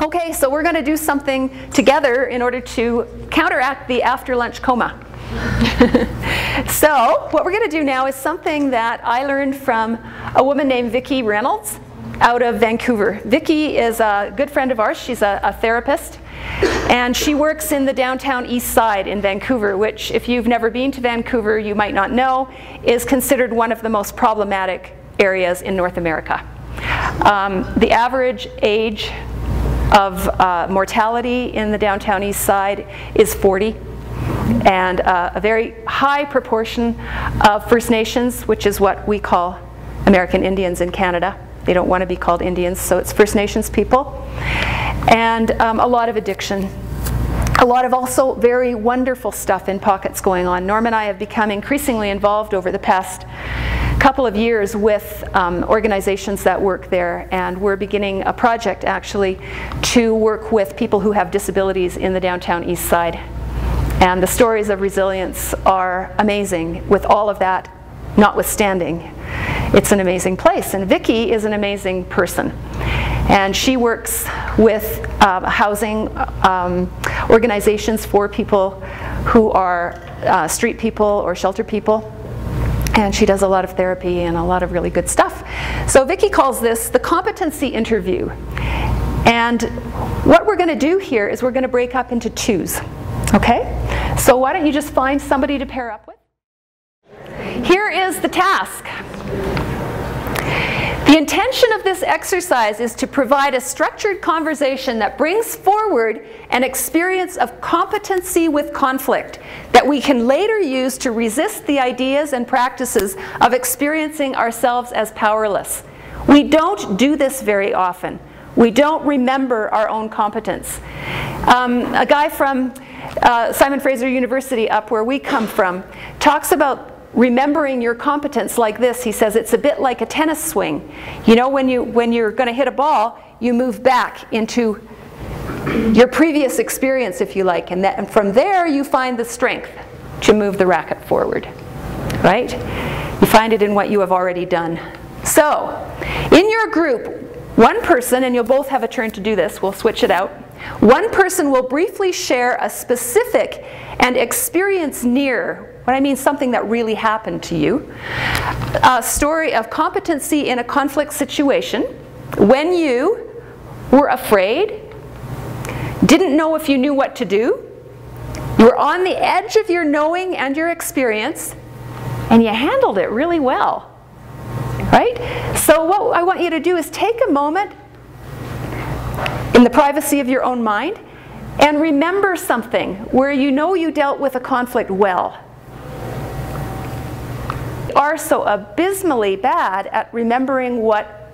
Okay, so we're going to do something together in order to counteract the after lunch coma. So what we're going to do now is something that I learned from a woman named Vicki Reynolds out of Vancouver. Vicki is a good friend of ours. She's a therapist, and she works in the downtown east side in Vancouver, which, if you've never been to Vancouver, you might not know, is considered one of the most problematic areas in North America. The average age of mortality in the downtown east side is 40, and a very high proportion of First Nations, which is what we call American Indians in Canada. They don't want to be called Indians, so it's First Nations people. And a lot of addiction. A lot of also very wonderful stuff in pockets going on. Norm and I have become increasingly involved over the past couple of years with organizations that work there, and we're beginning a project actually to work with people who have disabilities in the downtown east side. And the stories of resilience are amazing. With all of that notwithstanding, it's an amazing place, and Vicki is an amazing person. And she works with housing organizations for people who are street people or shelter people. And she does a lot of therapy and a lot of really good stuff. So Vicki calls this the competency interview. And what we're going to do here is we're going to break up into twos. Okay? So why don't you just find somebody to pair up with? Here is the task. The intention of this exercise is to provide a structured conversation that brings forward an experience of competency with conflict that we can later use to resist the ideas and practices of experiencing ourselves as powerless. We don't do this very often. We don't remember our own competence. A guy from Simon Fraser University up where we come from talks about remembering your competence like this. He says it's a bit like a tennis swing. You know, when you're going to hit a ball, you move back into your previous experience, if you like, and from there you find the strength to move the racket forward, right? You find it in what you have already done. So, in your group, one person, and you'll both have a turn to do this, we'll switch it out. One person will briefly share a specific and experience near, what I mean something that really happened to you, a story of competency in a conflict situation when you were afraid, didn't know if you knew what to do, you were on the edge of your knowing and your experience, and you handled it really well, right? So what I want you to do is take a moment in the privacy of your own mind and remember something where you know you dealt with a conflict well. We are so abysmally bad at remembering what,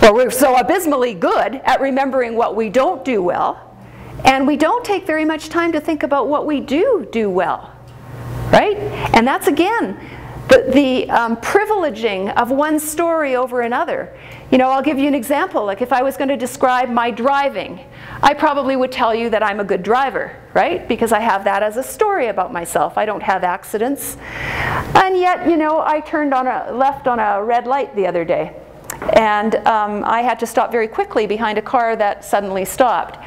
or we're so abysmally good at remembering what we don't do well, and we don't take very much time to think about what we do well, right? And that's again the privileging of one story over another. You know, I'll give you an example. Like if I was going to describe my driving, I probably would tell you that I'm a good driver, right? Because I have that as a story about myself. I don't have accidents. And yet, you know, I turned left on a red light the other day. And I had to stop very quickly behind a car that suddenly stopped.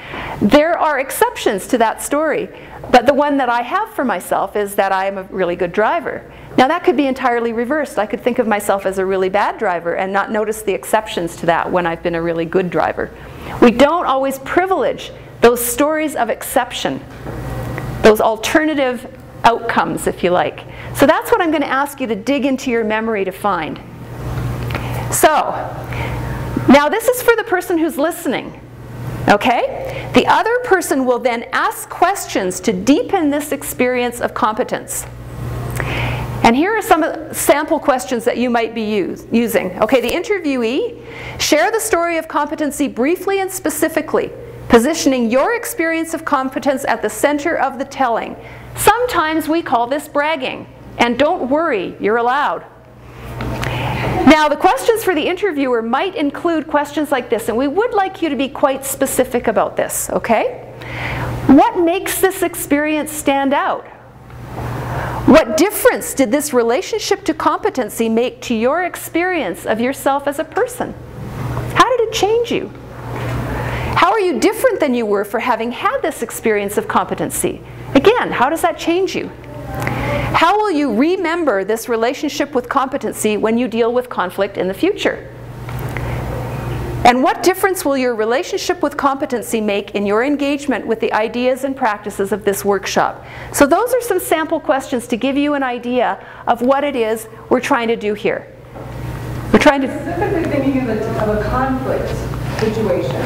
There are exceptions to that story, but the one that I have for myself is that I am a really good driver. Now that could be entirely reversed. I could think of myself as a really bad driver and not notice the exceptions to that when I've been a really good driver. We don't always privilege those stories of exception, those alternative outcomes, if you like. So that's what I'm going to ask you to dig into your memory to find. So, now this is for the person who's listening, okay? The other person will then ask questions to deepen this experience of competence. And here are some sample questions that you might be using. Okay, the interviewee, share the story of competency briefly and specifically, positioning your experience of competence at the center of the telling. Sometimes we call this bragging, and don't worry, you're allowed. Now, the questions for the interviewer might include questions like this, and we would like you to be quite specific about this, okay? What makes this experience stand out? What difference did this relationship to competency make to your experience of yourself as a person? How did it change you? How How are you different than you were for having had this experience of competency? Again, how does that change you? How will you remember this relationship with competency when you deal with conflict in the future? And what difference will your relationship with competency make in your engagement with the ideas and practices of this workshop? So those are some sample questions to give you an idea of what it is we're trying to do here. We're trying to... Specifically thinking of a conflict situation.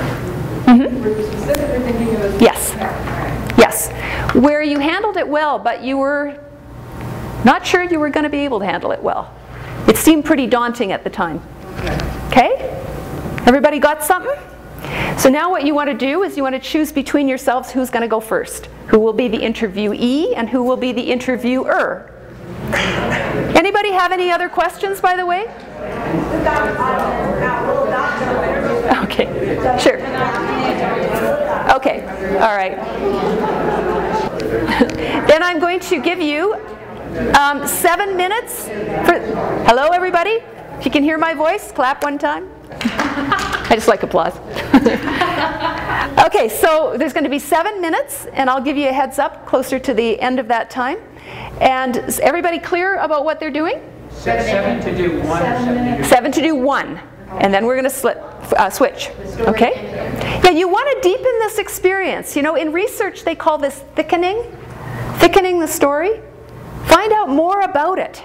We're specifically thinking of a... Yes. Yes. Where you handled it well, but you were not sure you were going to be able to handle it well. It seemed pretty daunting at the time. Okay? Everybody got something? So now what you want to do is you want to choose between yourselves who's going to go first. Who will be the interviewee and who will be the interviewer. Anybody have any other questions, by the way? Okay, sure. Okay, all right. Then I'm going to give you 7 minutes for... Hello, everybody? If you can hear my voice, clap one time. I just like applause. Okay, so there's going to be 7 minutes, and I'll give you a heads up closer to the end of that time. And is everybody clear about what they're doing? 7 to do 1 or 7 to do 7 to do 1. And then we're going to switch. Okay? Yeah, you want to deepen this experience. You know, in research they call this thickening the story. Find out more about it.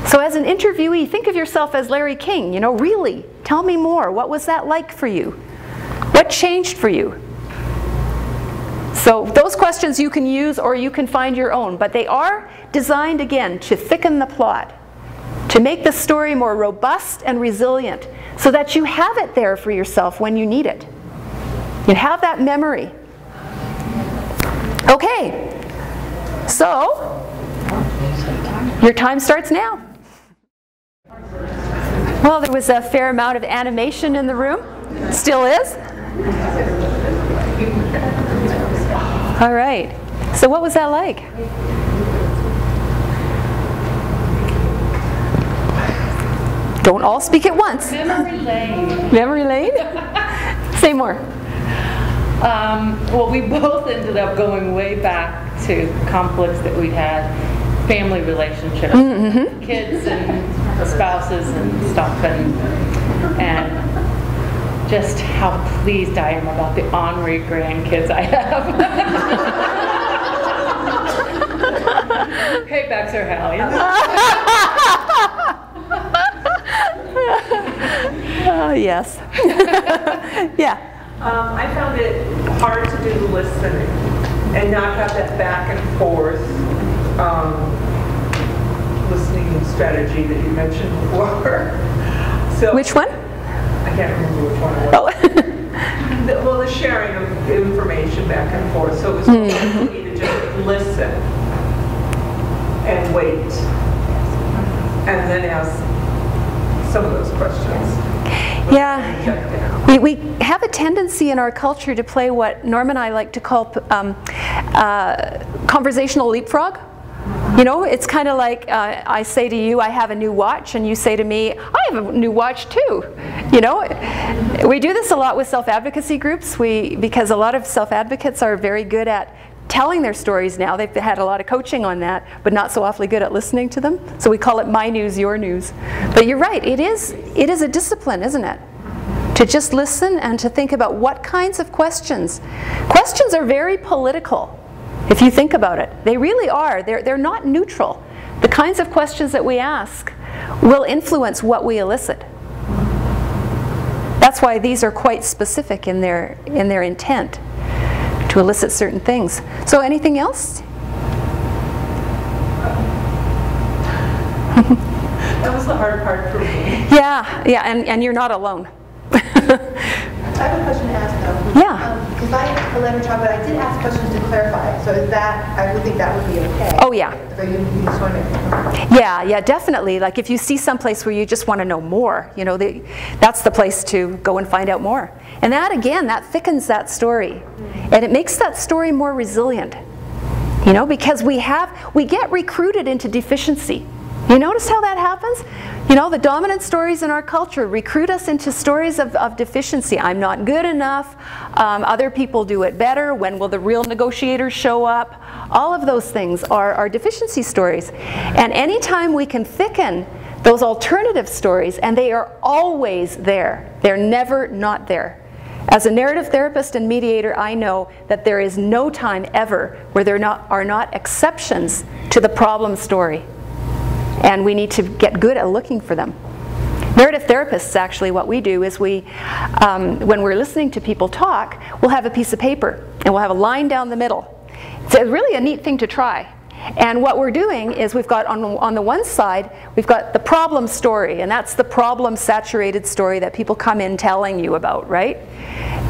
So as an interviewee, think of yourself as Larry King. You know, really, tell me more. What was that like for you? What changed for you? So those questions you can use or you can find your own, but they are designed, again, to thicken the plot, to make the story more robust and resilient so that you have it there for yourself when you need it. You have that memory. Okay, so your time starts now. Well, there was a fair amount of animation in the room. Still is. All right. So what was that like? Don't all speak at once. Memory lane. Memory lane? Say more. Well, we both ended up going way back to conflicts that we'd had, family relationships, kids and spouses and stuff, and just how pleased I am about the ornery grandkids I have. Paybacks are hell, you know? Oh, yes. Yeah. I found it hard to do the listening and not have that back and forth listening strategy that you mentioned before. So Which one? I can't remember which one it was. Oh. Well, the sharing of information back and forth. So it was easy to just listen and wait and then ask some of those questions. Yeah, we have a tendency in our culture to play what Norm and I like to call conversational leapfrog. You know, it's kind of like I say to you, I have a new watch, and you say to me, I have a new watch too. You know, we do this a lot with self-advocacy groups because a lot of self-advocates are very good at telling their stories now. They've had a lot of coaching on that, but not so awfully good at listening to them. So we call it my news, your news. But you're right, it is a discipline, isn't it? To just listen and to think about what kinds of questions. Questions are very political, if you think about it. They really are. They're not neutral. The kinds of questions that we ask will influence what we elicit. That's why these are quite specific in their intent, to elicit certain things. So anything else? That was the hard part for me. Yeah, and you're not alone. I have a question to ask though. Yeah. Because I let her talk, but I did ask questions to clarify. So is that, I would think that would be okay. Oh yeah. So you just want to... Yeah, definitely. Like if you see someplace where you just want to know more, you know, that's the place to go and find out more. And that again, that thickens that story. And it makes that story more resilient. You know, because we get recruited into deficiency. You notice how that happens? You know, the dominant stories in our culture recruit us into stories of deficiency. I'm not good enough. Other people do it better. When will the real negotiators show up? All of those things are deficiency stories. And anytime we can thicken those alternative stories, and they are always there. They're never not there. As a narrative therapist and mediator, I know that there is no time ever where there are not exceptions to the problem story. And we need to get good at looking for them. Narrative therapists, actually, what we do is when we're listening to people talk, we'll have a piece of paper and we'll have a line down the middle. It's really a neat thing to try. And what we're doing is we've got on the one side, we've got the problem story, and that's the problem-saturated story that people come in telling you about, right?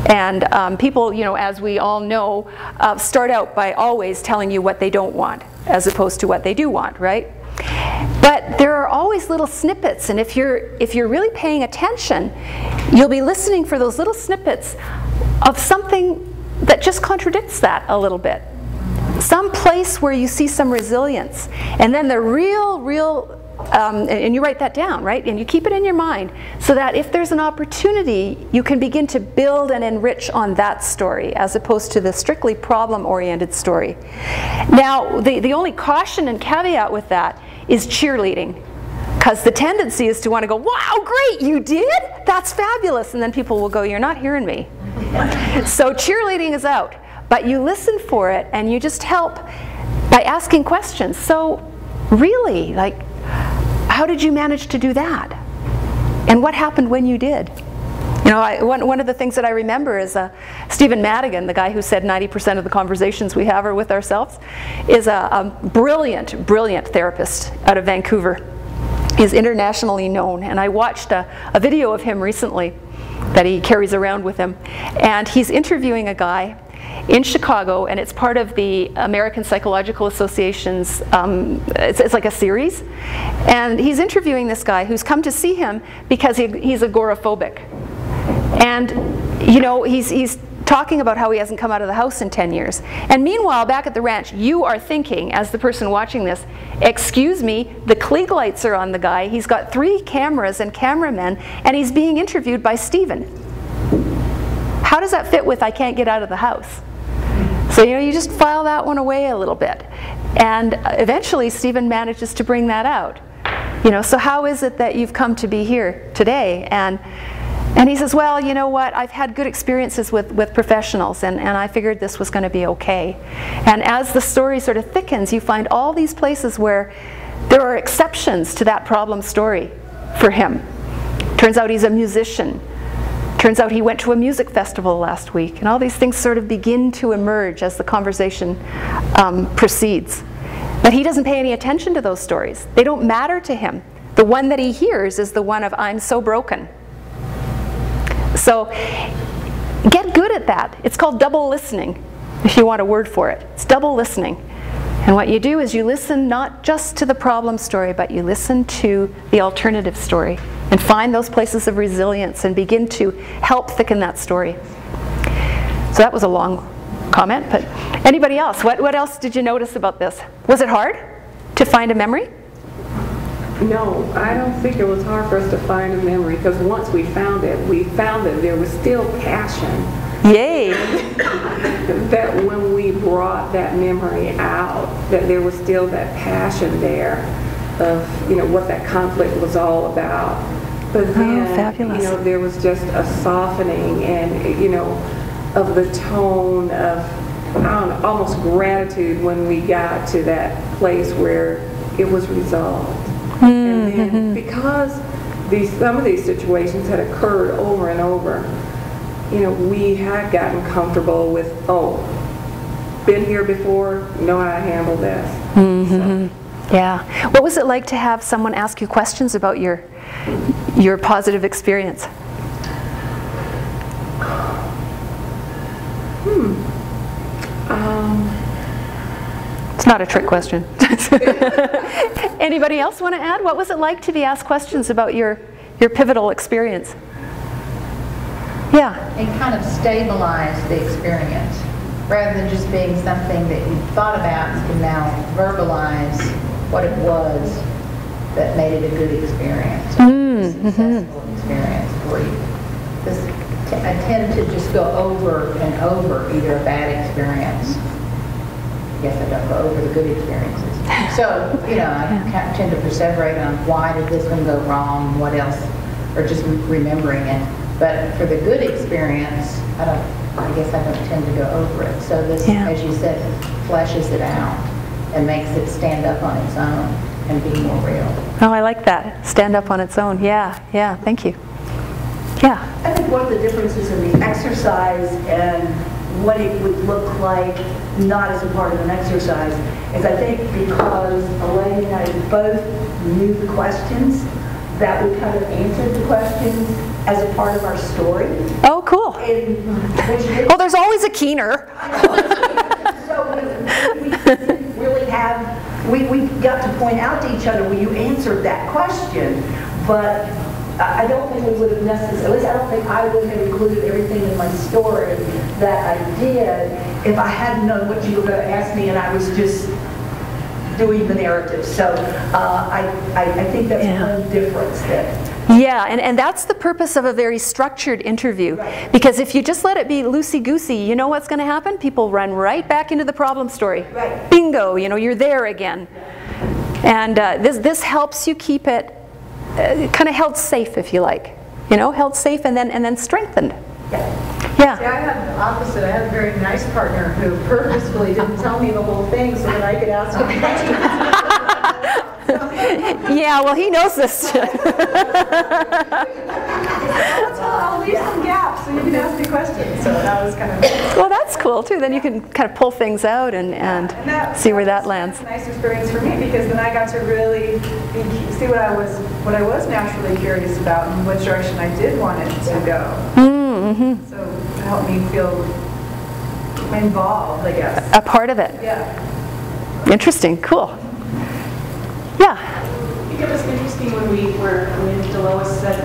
And people, you know, as we all know, start out by always telling you what they don't want, as opposed to what they do want, right? But there are always little snippets, and if you're really paying attention, you'll be listening for those little snippets of something that just contradicts that a little bit. Some place where you see some resilience, and then the real, and you write that down, right? And you keep it in your mind so that if there's an opportunity, you can begin to build and enrich on that story as opposed to the strictly problem-oriented story. Now, the only caution and caveat with that is cheerleading. Because the tendency is to want to go, wow, great, you did? That's fabulous. And then people will go, you're not hearing me. So cheerleading is out. But you listen for it, and you just help by asking questions. So really, like, how did you manage to do that? And what happened when you did? You know, one of the things that I remember is Stephen Madigan, the guy who said 90% of the conversations we have are with ourselves, is a brilliant therapist out of Vancouver. He's internationally known, and I watched a video of him recently that he carries around with him, and he's interviewing a guy in Chicago, and it's part of the American Psychological Association's, it's like a series, and he's interviewing this guy who's come to see him because he's agoraphobic. And you know, he's talking about how he hasn't come out of the house in 10 years. And meanwhile, back at the ranch, you are thinking, as the person watching this, excuse me, the Klieg lights are on the guy, he's got 3 cameras and cameramen, and he's being interviewed by Stephen. How does that fit with I can't get out of the house? So, you know, you just file that one away a little bit. And eventually, Stephen manages to bring that out. You know, so how is it that you've come to be here today? And he says, well, you know what, I've had good experiences with professionals, and I figured this was going to be okay. And as the story sort of thickens, you find all these places where there are exceptions to that problem story for him. Turns out he's a musician. Turns out he went to a music festival last week, and all these things sort of begin to emerge as the conversation proceeds. But he doesn't pay any attention to those stories. They don't matter to him. The one that he hears is the one of, I'm so broken. So get good at that. It's called double listening, if you want a word for it. It's double listening. And what you do is you listen not just to the problem story, but you listen to the alternative story and find those places of resilience and begin to help thicken that story. So that was a long comment, but anybody else? What else did you notice about this? Was it hard to find a memory? No, I don't think it was hard for us to find a memory, because once we found that there was still passion. Yay! That when we brought that memory out, that there was still that passion there of, you know, what that conflict was all about. But then, fabulous. you know, there was just a softening and, you know, of the tone of, I don't know, almost gratitude when we got to that place where it was resolved. And then because some of these situations had occurred over and over, you know, we had gotten comfortable with, oh, been here before, know how to handle this. So. Yeah. What was it like to have someone ask you questions about your positive experience? It's not a trick question. Anybody else want to add? What was it like to be asked questions about your pivotal experience? Yeah. And kind of stabilize the experience, rather than just being something that you thought about. You can now verbalize what it was that made it a good experience, a successful experience for you? Because I tend to just go over and over either a bad experience. I guess I don't go over the good experiences. So, I tend to perseverate on why did this one go wrong, what else, or just remembering it. But for the good experience, I guess I don't tend to go over it. So this, as you said, fleshes it out and makes it stand up on its own and be more real. Oh, I like that. Stand up on its own. Yeah, thank you. Yeah. I think one of the differences in the exercise and what it would look like not as a part of an exercise is I think because Elaine and I both knew the questions, that we kind of answered the questions as a part of our story. Oh, cool. Well, there's always a keener. So we didn't really have, we got to point out to each other, well, you answered that question, but I don't think we would have necessarily, at least I don't think I would have included everything in my story that I did if I hadn't known what you were going to ask me and I was just doing the narrative. So I think that's one difference there. Yeah, and that's the purpose of a very structured interview. Right. Because if you just let it be loosey-goosey, you know what's going to happen? People run right back into the problem story. Right. Bingo, you're there again. And this helps you keep it kind of held safe, if you like. Held safe and then strengthened. Yeah. See, I had the opposite. I had a very nice partner who purposefully didn't tell me the whole thing so that I could ask him questions. Yeah, well, he knows this. I'll leave some gaps so you can ask me questions. So that was kind of well, that's cool too. Then you can kind of pull things out and see where that lands. A nice experience for me because then I got to really see what I was naturally curious about and which direction I did want it to go. Mm-hmm. So it helped me feel involved, I guess. A part of it. Yeah. Interesting. Cool. Yeah. I think it was interesting when Delois said,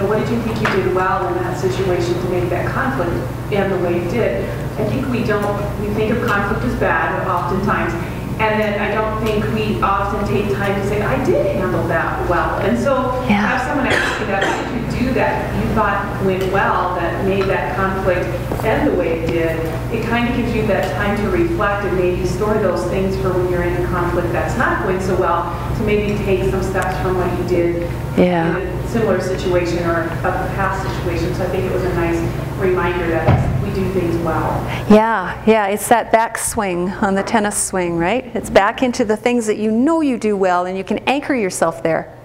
what did you think you did well in that situation to make that conflict end the way you did? I think we think of conflict as bad oftentimes, and then I don't think we often take time to say, I did handle that well. And so have someone ask you that, how did you do that you thought went well, that made that conflict end the way it did? It kind of gives you that time to reflect and maybe store those things for when you're in a conflict that's not going so well, to maybe take some steps from what you did in a similar situation or a past situation. So I think it was a nice reminder that we do things well. Yeah, it's that backswing on the tennis swing, right? It's back into the things that you do well, and you can anchor yourself there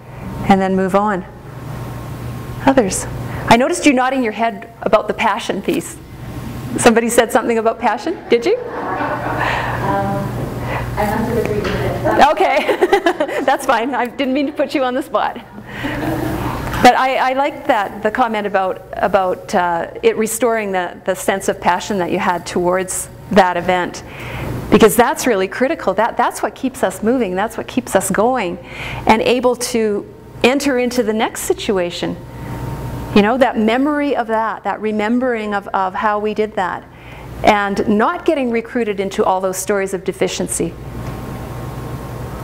and then move on. Others. I noticed you nodding your head about the passion piece. Somebody said something about passion? Did you? I answered it. Okay, that's fine. I didn't mean to put you on the spot. But I liked the comment about it restoring the sense of passion that you had towards that event, because that's really critical. That's what keeps us moving. That's what keeps us going and able to enter into the next situation. That memory of that remembering of how we did that, and not getting recruited into all those stories of deficiency.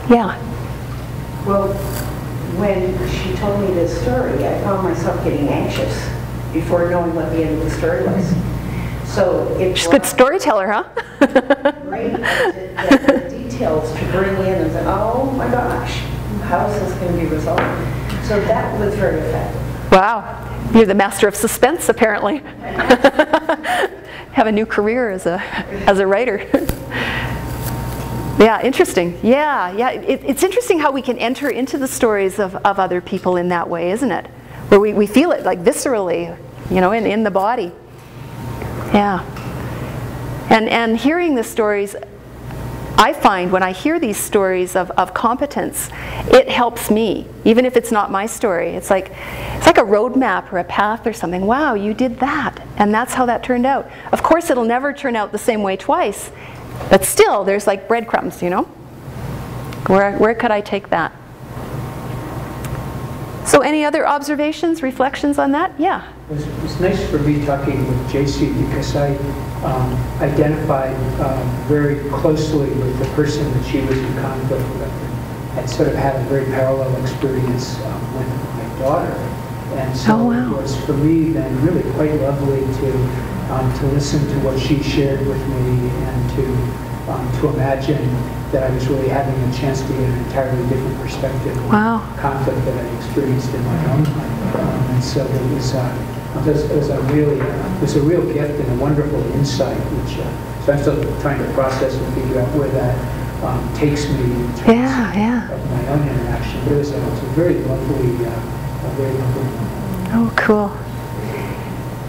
Yeah. Well, when she told me this story, I found myself getting anxious before knowing what the end of the story was. So it's she's a good storyteller, huh? great the details to bring in and say, oh my gosh, how is this going to be resolved? So that was very effective. Wow. You're the master of suspense, apparently. Have a new career as a writer. Yeah, interesting. Yeah. It's interesting how we can enter into the stories of other people in that way, isn't it? Where we feel it like viscerally, in the body. Yeah. And hearing the stories, I find when I hear these stories of competence, it helps me, even if it's not my story. It's like a roadmap or a path or something. Wow, you did that, and that's how that turned out. Of course, it'll never turn out the same way twice, but still, there's like breadcrumbs, Where could I take that? So any other observations, reflections on that? Yeah. It was nice for me talking with JC because I identified very closely with the person that she was in conflict with. had sort of had a very parallel experience with my daughter. And so it was for me then really quite lovely to listen to what she shared with me and to imagine that I was really having a chance to get an entirely different perspective on conflict that I experienced in my own life. And so it was a real gift and a wonderful insight, which so I'm still trying to process and figure out where that takes me in terms of my own interaction. But it was a very lovely, very lovely moment. Oh, cool.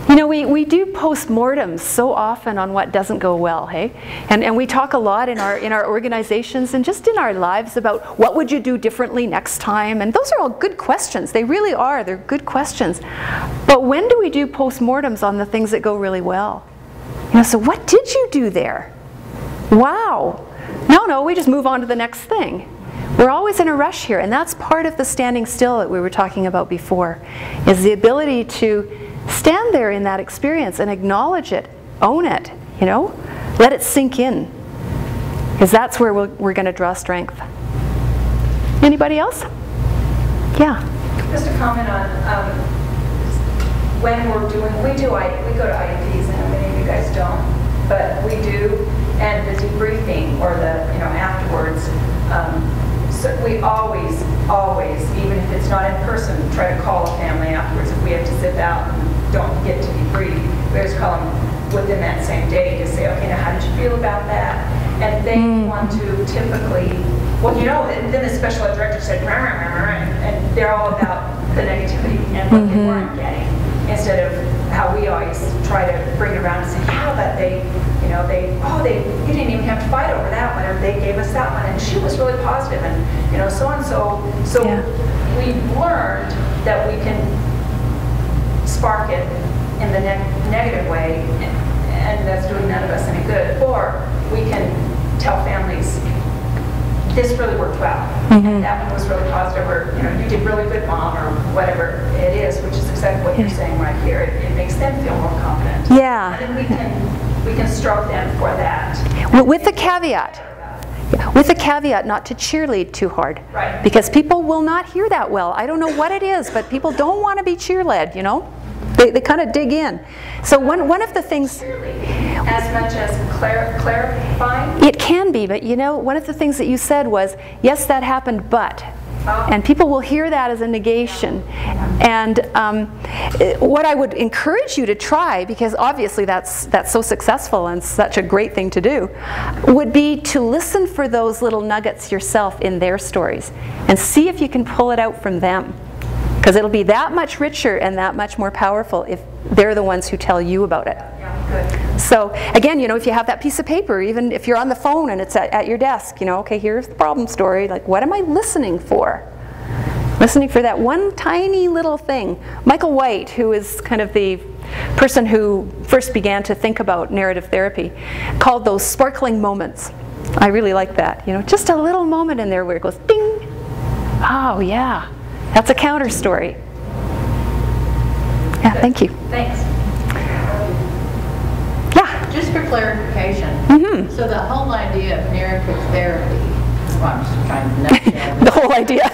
You know, we do postmortems so often on what doesn't go well, hey? And we talk a lot in our organizations and just in our lives about what would you do differently next time? And those are all good questions. They really are. They're good questions. But when do we do postmortems on the things that go really well? You know, so what did you do there? Wow. No, we just move on to the next thing. We're always in a rush here, and that's part of the standing still that we were talking about before, is the ability to stand there in that experience and acknowledge it, own it, you know, let it sink in, because that's where we're going to draw strength. Anybody else? Yeah. Just a comment on when we're doing, we go to IEPs, and many of you guys don't, but we do, and the debriefing or the, you know, afterwards, so we always, even if it's not in person, try to call a family afterwards if we have to sit out and don't get to debrief. We always call them within that same day to say, okay, now how did you feel about that? And they want to typically, well, you know, and then the special ed director said, rah, rah, rah, rah, and they're all about the negativity and what they weren't getting, instead of how we always try to bring it around and say, yeah, but they, you know, you didn't even have to fight over that one, or they gave us that one, and she was really positive, and, you know, so and so. So we've learned that we can spark it in the negative way, and that's doing none of us any good. Or we can tell families, this really worked well, and that one was really positive, or, you know, you did really good, Mom, or whatever it is, which is exactly what you're saying right here. It makes them feel more confident. Yeah. And then we can stroke them for that. With the caveat. With a caveat not to cheerlead too hard. Right. Because people will not hear that well. I don't know what it is, but people don't want to be cheerled, you know? They kind of dig in. So one of the things... As much as clarifying? It can be, but you know, one of the things that you said was, yes, that happened, but. And people will hear that as a negation. And what I would encourage you to try, because obviously that's so successful and such a great thing to do, would be to listen for those little nuggets yourself in their stories and see if you can pull it out from them. Because it'll be that much richer and that much more powerful if they're the ones who tell you about it. So again, you know, if you have that piece of paper, even if you're on the phone and it's at your desk, you know, okay, here's the problem story, like what am I listening for? Listening for that one tiny little thing. Michael White, who is kind of the person who first began to think about narrative therapy, called those sparkling moments. I really like that, you know, just a little moment in there where it goes ding. Oh yeah, that's a counter story. Yeah, thank you. Thanks. Just for clarification, so the whole idea of narrative therapy, well, I'm just trying to nutshell. The whole idea?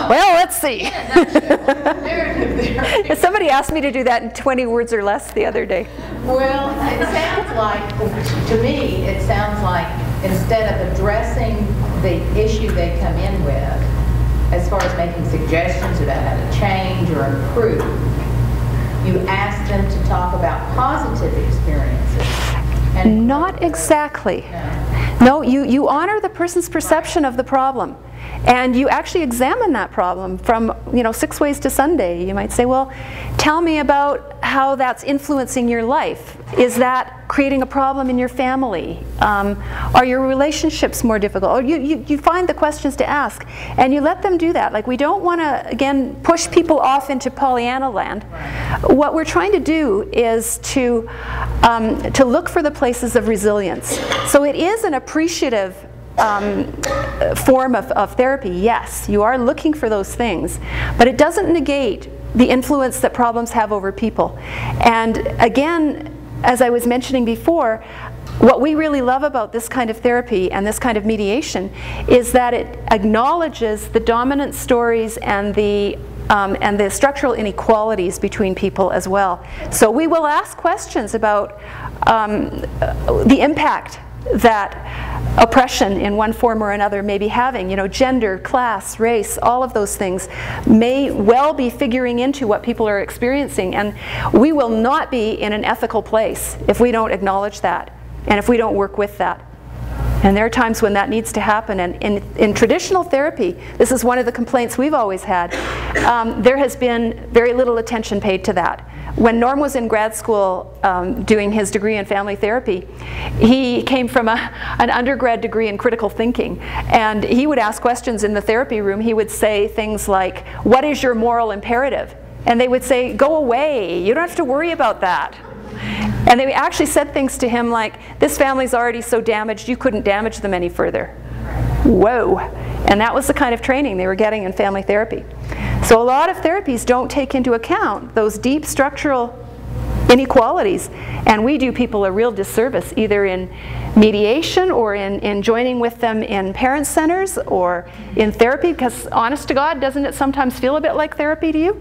Well, let's see. Narrative therapy. Somebody asked me to do that in 20 words or less the other day. Well, it sounds like, to me, it sounds like instead of addressing the issue they come in with, as far as making suggestions about how to change or improve, you ask them to talk about positive experiences. And not exactly. No, you honor the person's perception of the problem. And you actually examine that problem from, you know, 6 ways to Sunday. You might say, well, tell me about how that's influencing your life. Is that creating a problem in your family? Are your relationships more difficult? Or you find the questions to ask, and you let them do that. Like, we don't want to, again, push people off into Pollyanna land. What we're trying to do is to look for the places of resilience. So it is an appreciative form of therapy, yes. You are looking for those things, but it doesn't negate the influence that problems have over people. And again, as I was mentioning before, what we really love about this kind of therapy and this kind of mediation is that it acknowledges the dominant stories and the structural inequalities between people as well. So we will ask questions about the impact that oppression in one form or another may be having. You know, gender, class, race, all of those things may well be figuring into what people are experiencing, and we will not be in an ethical place if we don't acknowledge that and if we don't work with that. And there are times when that needs to happen, and in traditional therapy, this is one of the complaints we've always had, there has been very little attention paid to that. When Norm was in grad school doing his degree in family therapy, he came from an undergrad degree in critical thinking, and he would ask questions in the therapy room. He would say things like, "What is your moral imperative?" And they would say, "Go away, you don't have to worry about that." And they actually said things to him like, "This family's already so damaged, you couldn't damage them any further." Whoa. And that was the kind of training they were getting in family therapy. So a lot of therapies don't take into account those deep structural inequalities, and we do people a real disservice either in mediation or in joining with them in parent centers or in therapy, because honest to God, doesn't it sometimes feel a bit like therapy to you?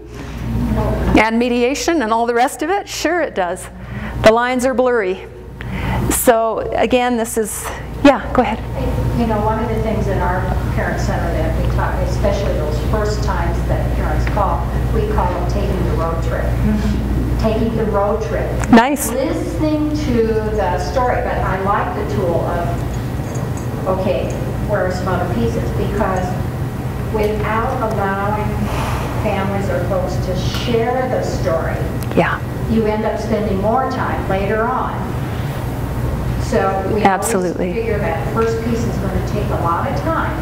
And mediation and all the rest of it? Sure it does. The lines are blurry. So again, this is, yeah, go ahead. You know, one of the things in our parent center that we talk, especially those first times that parents call, we call them taking the road trip. Taking the road trip. Nice. Listening to the story, but I like the tool of, okay, where are some other pieces? Because without allowing families or folks to share the story, yeah, you end up spending more time later on. So we absolutely always figure that first piece is going to take a lot of time,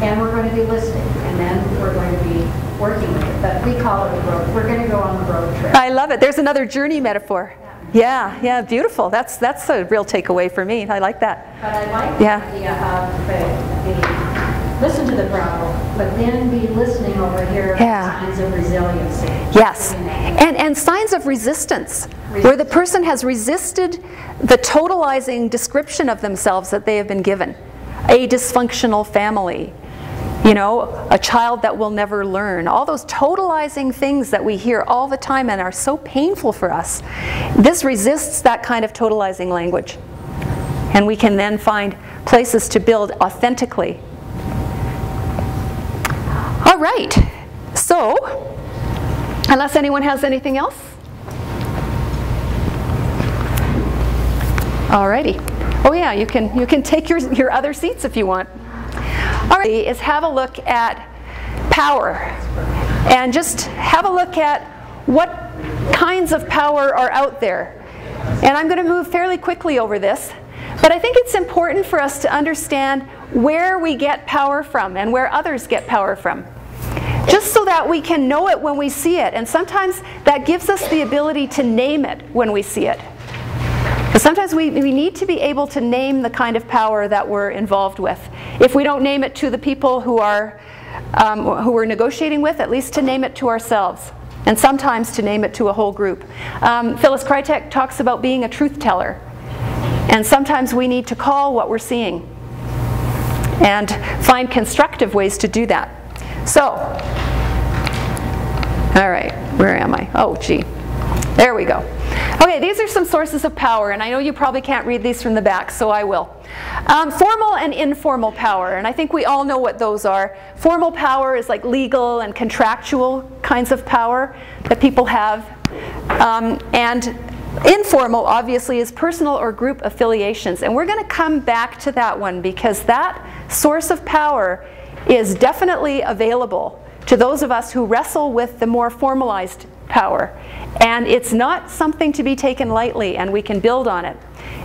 and we're going to be listening, and then we're going to be working with it. But we call it a road. We're going to go on the road trip. I love it. There's another journey metaphor. Yeah, yeah, beautiful. That's a real takeaway for me. I like that. But I like the idea of the listen to the problem, but then be listening over here for signs of resiliency. Yes, and signs of resistance, where the person has resisted the totalizing description of themselves that they have been given. A dysfunctional family, you know, a child that will never learn. All those totalizing things that we hear all the time and are so painful for us. This resists that kind of totalizing language. And we can then find places to build authentically. All right, so, unless anyone has anything else? Alrighty. Oh yeah, you can take your other seats if you want. All right, is have a look at power, and just have a look at what kinds of power are out there. And I'm going to move fairly quickly over this, but I think it's important for us to understand where we get power from and where others get power from, just so that we can know it when we see it. And sometimes that gives us the ability to name it when we see it. But sometimes we need to be able to name the kind of power that we're involved with. If we don't name it to the people who we're negotiating with, at least to name it to ourselves. And sometimes to name it to a whole group. Phyllis Krytek talks about being a truth teller. And sometimes we need to call what we're seeing and find constructive ways to do that. So, all right, where am I? Oh, gee, there we go. Okay, these are some sources of power, and I know you probably can't read these from the back, so I will. Formal and informal power, and I think we all know what those are. Formal power is like legal and contractual kinds of power that people have, and informal, obviously, is personal or group affiliations. And we're going to come back to that one because that source of power is definitely available to those of us who wrestle with the more formalized power. And it's not something to be taken lightly, and we can build on it.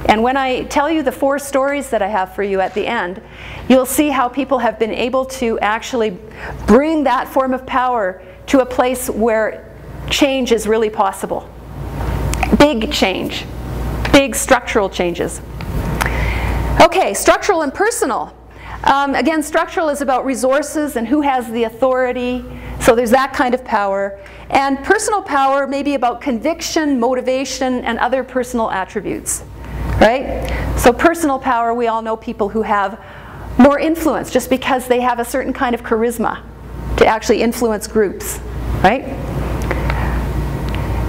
And when I tell you the 4 stories that I have for you at the end, you'll see how people have been able to actually bring that form of power to a place where change is really possible. Big change, big structural changes. Okay, structural and personal. Again, structural is about resources and who has the authority. So there's that kind of power. And personal power may be about conviction, motivation, and other personal attributes, right? So personal power, we all know people who have more influence just because they have a certain kind of charisma to actually influence groups, right?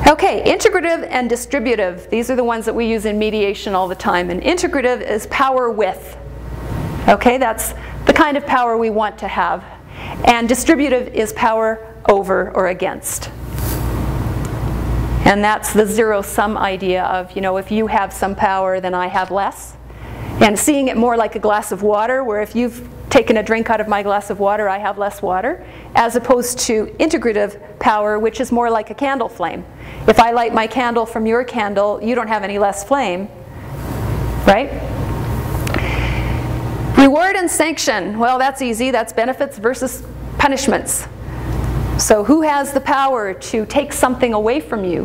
Okay, integrative and distributive. These are the ones that we use in mediation all the time. And integrative is power with. Okay, that's the kind of power we want to have. And distributive is power over or against. And that's the zero-sum idea of, you know, if you have some power, then I have less. And seeing it more like a glass of water, where if you've taken a drink out of my glass of water, I have less water, as opposed to integrative power, which is more like a candle flame. If I light my candle from your candle, you don't have any less flame, right? Reward and sanction. Well, that's easy. That's benefits versus punishments. So who has the power to take something away from you?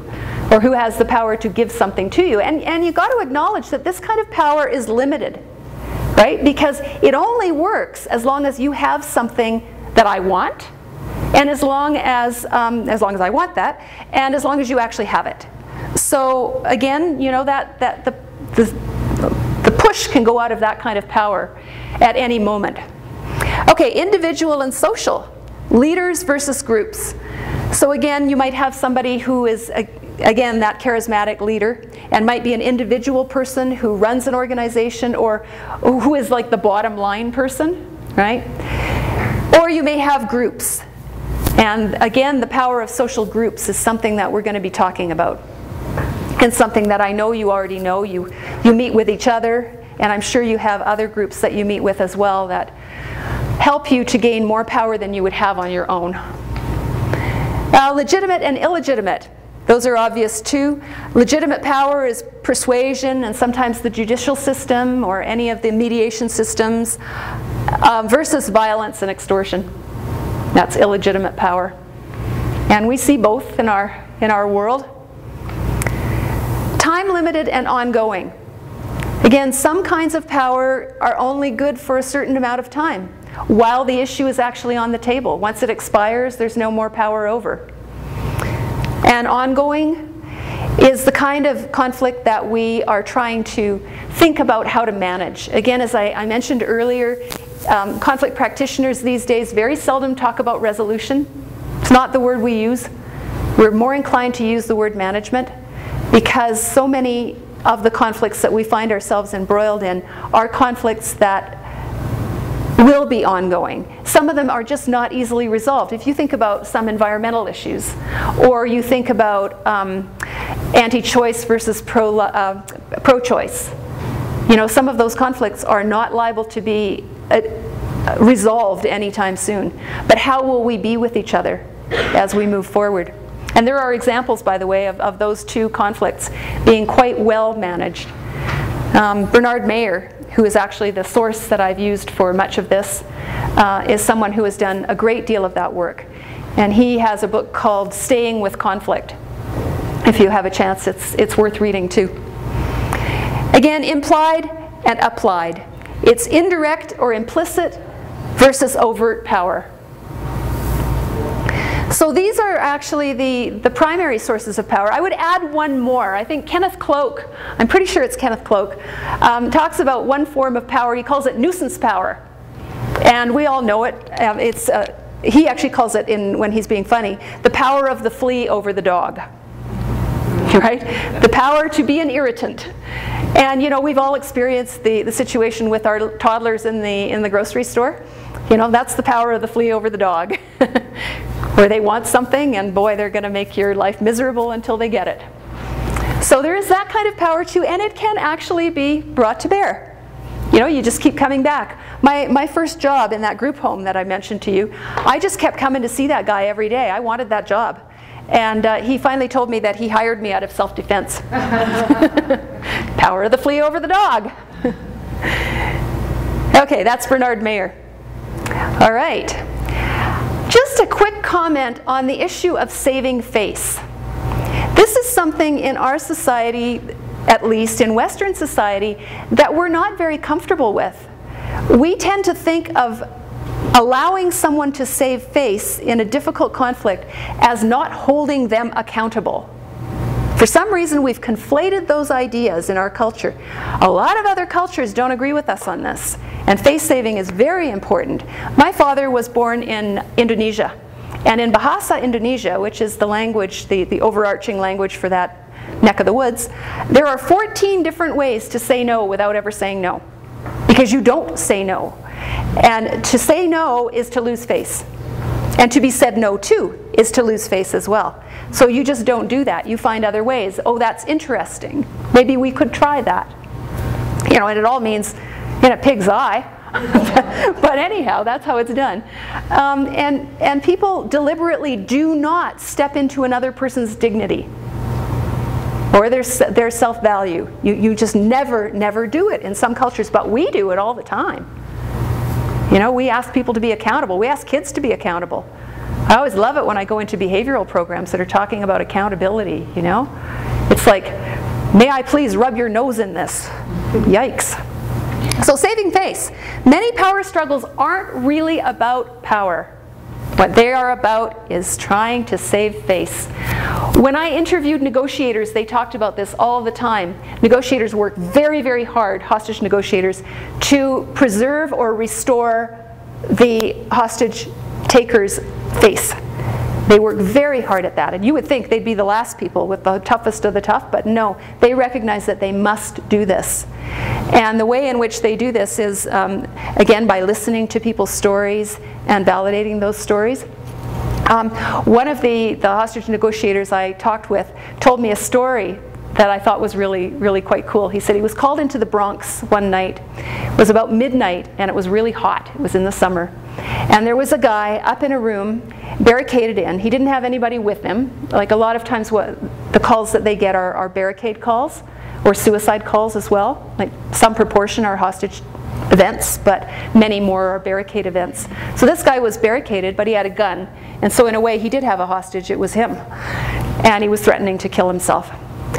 Or who has the power to give something to you? And you've got to acknowledge that this kind of power is limited, right? Because it only works as long as you have something that I want, and as long as I want that, and as long as you actually have it. So again, you know, that the push can go out of that kind of power at any moment. Okay, individual and social. Leaders versus groups. So again, you might have somebody who is, again, that charismatic leader, and might be an individual person who runs an organization, or who is like the bottom line person, right? Or you may have groups. And again, the power of social groups is something that we're going to be talking about. And something that I know you already know. You meet with each other, and I'm sure you have other groups that you meet with as well that help you to gain more power than you would have on your own. Legitimate and illegitimate. Those are obvious too. Legitimate power is persuasion and sometimes the judicial system or any of the mediation systems versus violence and extortion. That's illegitimate power. And we see both in our world. Time limited and ongoing. Again, some kinds of power are only good for a certain amount of time while the issue is actually on the table. Once it expires, there's no more power over. And ongoing is the kind of conflict that we are trying to think about how to manage. Again, as I mentioned earlier, conflict practitioners these days very seldom talk about resolution. It's not the word we use. We're more inclined to use the word management because so many of the conflicts that we find ourselves embroiled in are conflicts that will be ongoing. Some of them are just not easily resolved. If you think about some environmental issues, or you think about anti-choice versus pro-choice, you know, some of those conflicts are not liable to be resolved anytime soon. But how will we be with each other as we move forward? And there are examples, by the way, of those two conflicts being quite well managed. Bernard Mayer, who is actually the source that I've used for much of this, is someone who has done a great deal of that work. And he has a book called Staying with Conflict. If you have a chance, it's worth reading too. Again, implied and applied. It's indirect or implicit versus overt power. So these are actually the primary sources of power. I would add one more. I think Kenneth Cloak, I'm pretty sure it's Kenneth Cloak, talks about one form of power. He calls it nuisance power. And we all know it. He actually calls it, when he's being funny, the power of the flea over the dog. Right? The power to be an irritant. And you know, we've all experienced the situation with our toddlers in the grocery store. You know, that's the power of the flea over the dog. Where they want something, and boy, they're going to make your life miserable until they get it. So there is that kind of power too, and it can actually be brought to bear. You know, you just keep coming back. My first job in that group home that I mentioned to you, I just kept coming to see that guy every day. I wanted that job. And he finally told me that he hired me out of self-defense. Power of the flea over the dog. Okay, that's Bernard Mayer. All right. Just a quick comment on the issue of saving face. This is something in our society, at least in Western society, that we're not very comfortable with. We tend to think of allowing someone to save face in a difficult conflict as not holding them accountable. For some reason, we've conflated those ideas in our culture. A lot of other cultures don't agree with us on this, and face saving is very important. My father was born in Indonesia, and in Bahasa Indonesia, which is the language, the overarching language for that neck of the woods, there are 14 different ways to say no without ever saying no, because you don't say no. And to say no is to lose face. And to be said no to is to lose face as well. So you just don't do that. You find other ways. Oh, that's interesting. Maybe we could try that. You know, and it all means in a pig's eye. But anyhow, that's how it's done. And people deliberately do not step into another person's dignity or their self-value. You just never do it in some cultures, but we do it all the time. You know, we ask people to be accountable. We ask kids to be accountable. I always love it when I go into behavioral programs that are talking about accountability, you know. It's like, may I please rub your nose in this? Yikes. So saving face. Many power struggles aren't really about power. What they are about is trying to save face. When I interviewed negotiators, they talked about this all the time. Negotiators work very, very hard, hostage negotiators, to preserve or restore the hostage taker's face. They work very hard at that, and you would think they'd be the last people with the toughest of the tough, but no, they recognize that they must do this. And the way in which they do this is, again, by listening to people's stories and validating those stories. One of the hostage negotiators I talked with told me a story that I thought was really quite cool. He said he was called into the Bronx one night. It was about midnight, and it was really hot. It was in the summer. And there was a guy up in a room, barricaded in. He didn't have anybody with him. Like a lot of times what the calls that they get are barricade calls or suicide calls as well. Like some proportion are hostage events, but many more are barricade events. So this guy was barricaded, but he had a gun. And so in a way, he did have a hostage. It was him. And he was threatening to kill himself.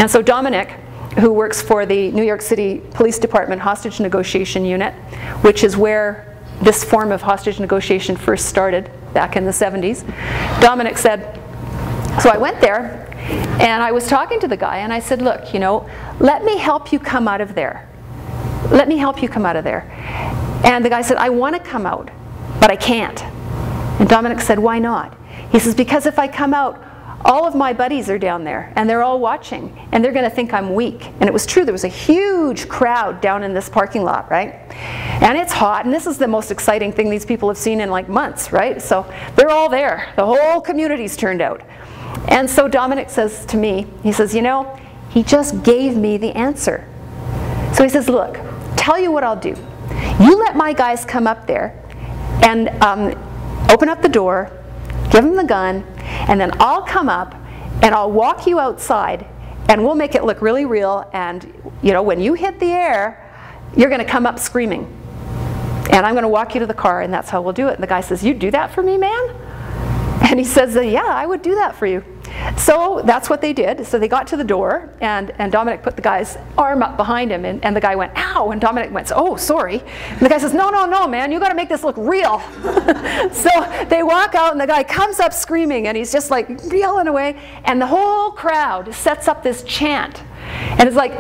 And so Dominic, who works for the New York City Police Department Hostage Negotiation Unit, which is where this form of hostage negotiation first started back in the 70s, Dominic said, so I went there and I was talking to the guy and I said, look, you know, let me help you come out of there. Let me help you come out of there. And the guy said, I want to come out, but I can't. And Dominic said, why not? He says, because if I come out, all of my buddies are down there and they're all watching and they're going to think I'm weak. And it was true, there was a huge crowd down in this parking lot, right? And it's hot, and this is the most exciting thing these people have seen in like months, right? So they're all there. The whole community's turned out. And so Dominic says to me, he says, you know, he just gave me the answer. So he says, look, tell you what I'll do. You let my guys come up there and open up the door, give them the gun, and then I'll come up and I'll walk you outside and we'll make it look really real, and you know, when you hit the air, you're going to come up screaming. And I'm going to walk you to the car, and that's how we'll do it. And the guy says, you'd do that for me, man? And he says, yeah, I would do that for you. So that's what they did. So they got to the door, and Dominic put the guy's arm up behind him, and the guy went, ow, and Dominic went, oh, sorry. And the guy says, no, man, you got to make this look real. So they walk out, and the guy comes up screaming, and he's just like yelling away, and the whole crowd sets up this chant. And it's like,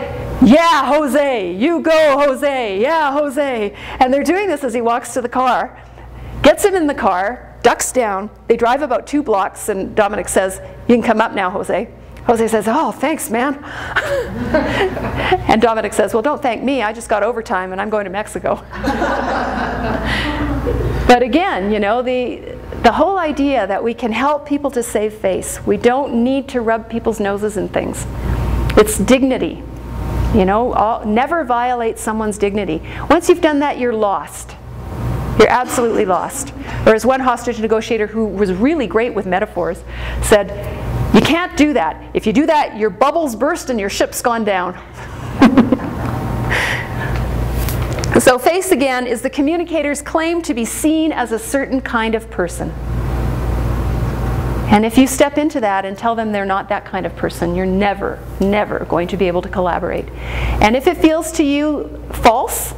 yeah, Jose, you go, Jose, yeah, Jose. And they're doing this as he walks to the car, gets him in the car, ducks down. They drive about 2 blocks, and Dominic says, you can come up now, Jose. Jose says, oh, thanks, man. And Dominic says, well, don't thank me. I just got overtime, and I'm going to Mexico. But again, you know, the whole idea that we can help people to save face. We don't need to rub people's noses in things. It's dignity. You know, never violate someone's dignity. Once you've done that, you're lost. You're absolutely lost. There was one hostage negotiator who was really great with metaphors, said, you can't do that. If you do that, your bubbles burst and your ship's gone down. So face, again, is the communicator's claim to be seen as a certain kind of person. And if you step into that and tell them they're not that kind of person, you're never going to be able to collaborate. And if it feels to you false,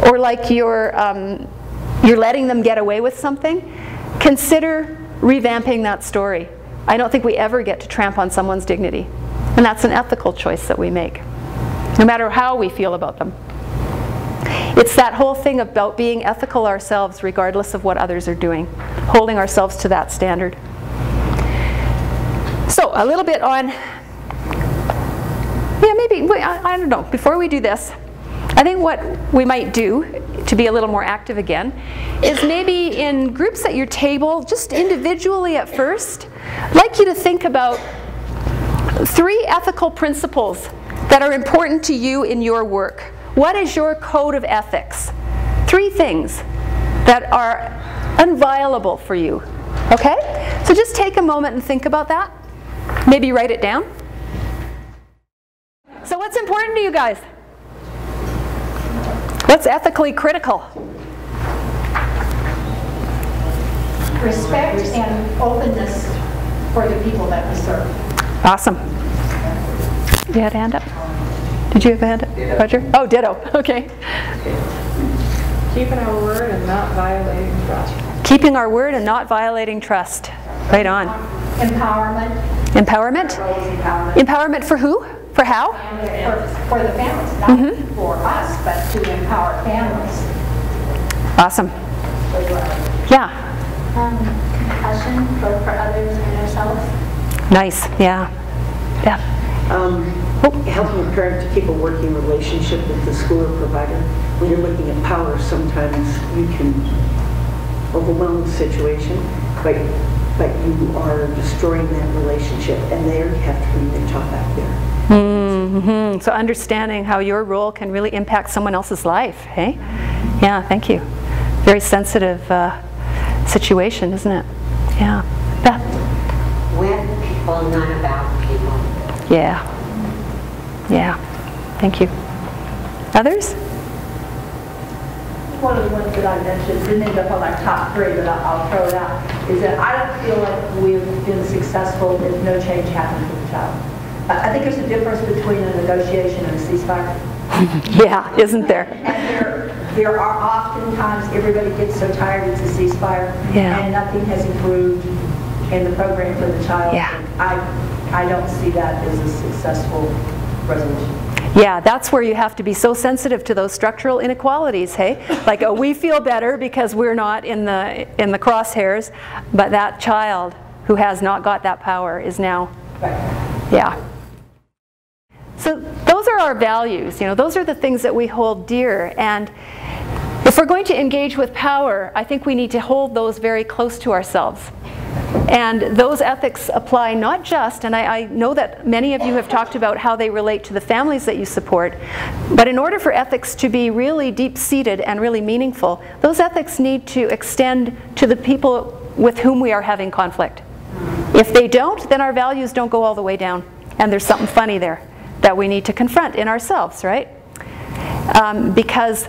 or like you're you're letting them get away with something, consider revamping that story. I don't think we ever get to tramp on someone's dignity. And that's an ethical choice that we make, no matter how we feel about them. It's that whole thing about being ethical ourselves regardless of what others are doing, holding ourselves to that standard. So a little bit on, yeah, maybe, I don't know, before we do this, I think what we might do to be a little more active again is maybe in groups at your table, just individually at first, I'd like you to think about 3 ethical principles that are important to you in your work. What is your code of ethics? 3 things that are inviolable for you. Okay? So just take a moment and think about that. Maybe write it down. So what's important to you guys? What's ethically critical? Respect and openness for the people that we serve. Awesome. You had a hand up? Did you have a hand up, Ditto. Roger? Oh, ditto. Okay. Keeping our word and not violating trust. Keeping our word and not violating trust. Right on. Empowerment. Empowerment? Empowerment. Empowerment for who? For how? For the families, not for us, but to empower families. Awesome. Yeah. Compassion, both for others and ourselves. Nice. Yeah. Yeah. Helping a parent to keep a working relationship with the school or provider. When you're looking at power, sometimes you can overwhelm the situation, but you are destroying that relationship, and there you have to bring your child back there. Mm-hmm. So understanding how your role can really impact someone else's life, hey? Yeah, thank you. Very sensitive situation, isn't it? Yeah. Beth? With people, not about people. Yeah. Yeah. Thank you. Others? One of the ones that I mentioned didn't end up on my top 3, but I'll throw it out, is that I don't feel like we've been successful if no change happens with the child. I think there's a difference between a negotiation and a ceasefire. Yeah, isn't there? And there are often times everybody gets so tired it's a ceasefire, and nothing has improved in the program for the child. Yeah. I don't see that as a successful resolution. Yeah, that's where you have to be so sensitive to those structural inequalities, hey? Like, oh, we feel better because we're not in the crosshairs, but that child who has not got that power is now, yeah. So those are our values, those are the things that we hold dear, and if we're going to engage with power, I think we need to hold those very close to ourselves. And those ethics apply not just, and I know that many of you have talked about how they relate to the families that you support, but in order for ethics to be really deep-seated and really meaningful, those ethics need to extend to the people with whom we are having conflict. If they don't, then our values don't go all the way down, and there's something funny there that we need to confront in ourselves, right? Because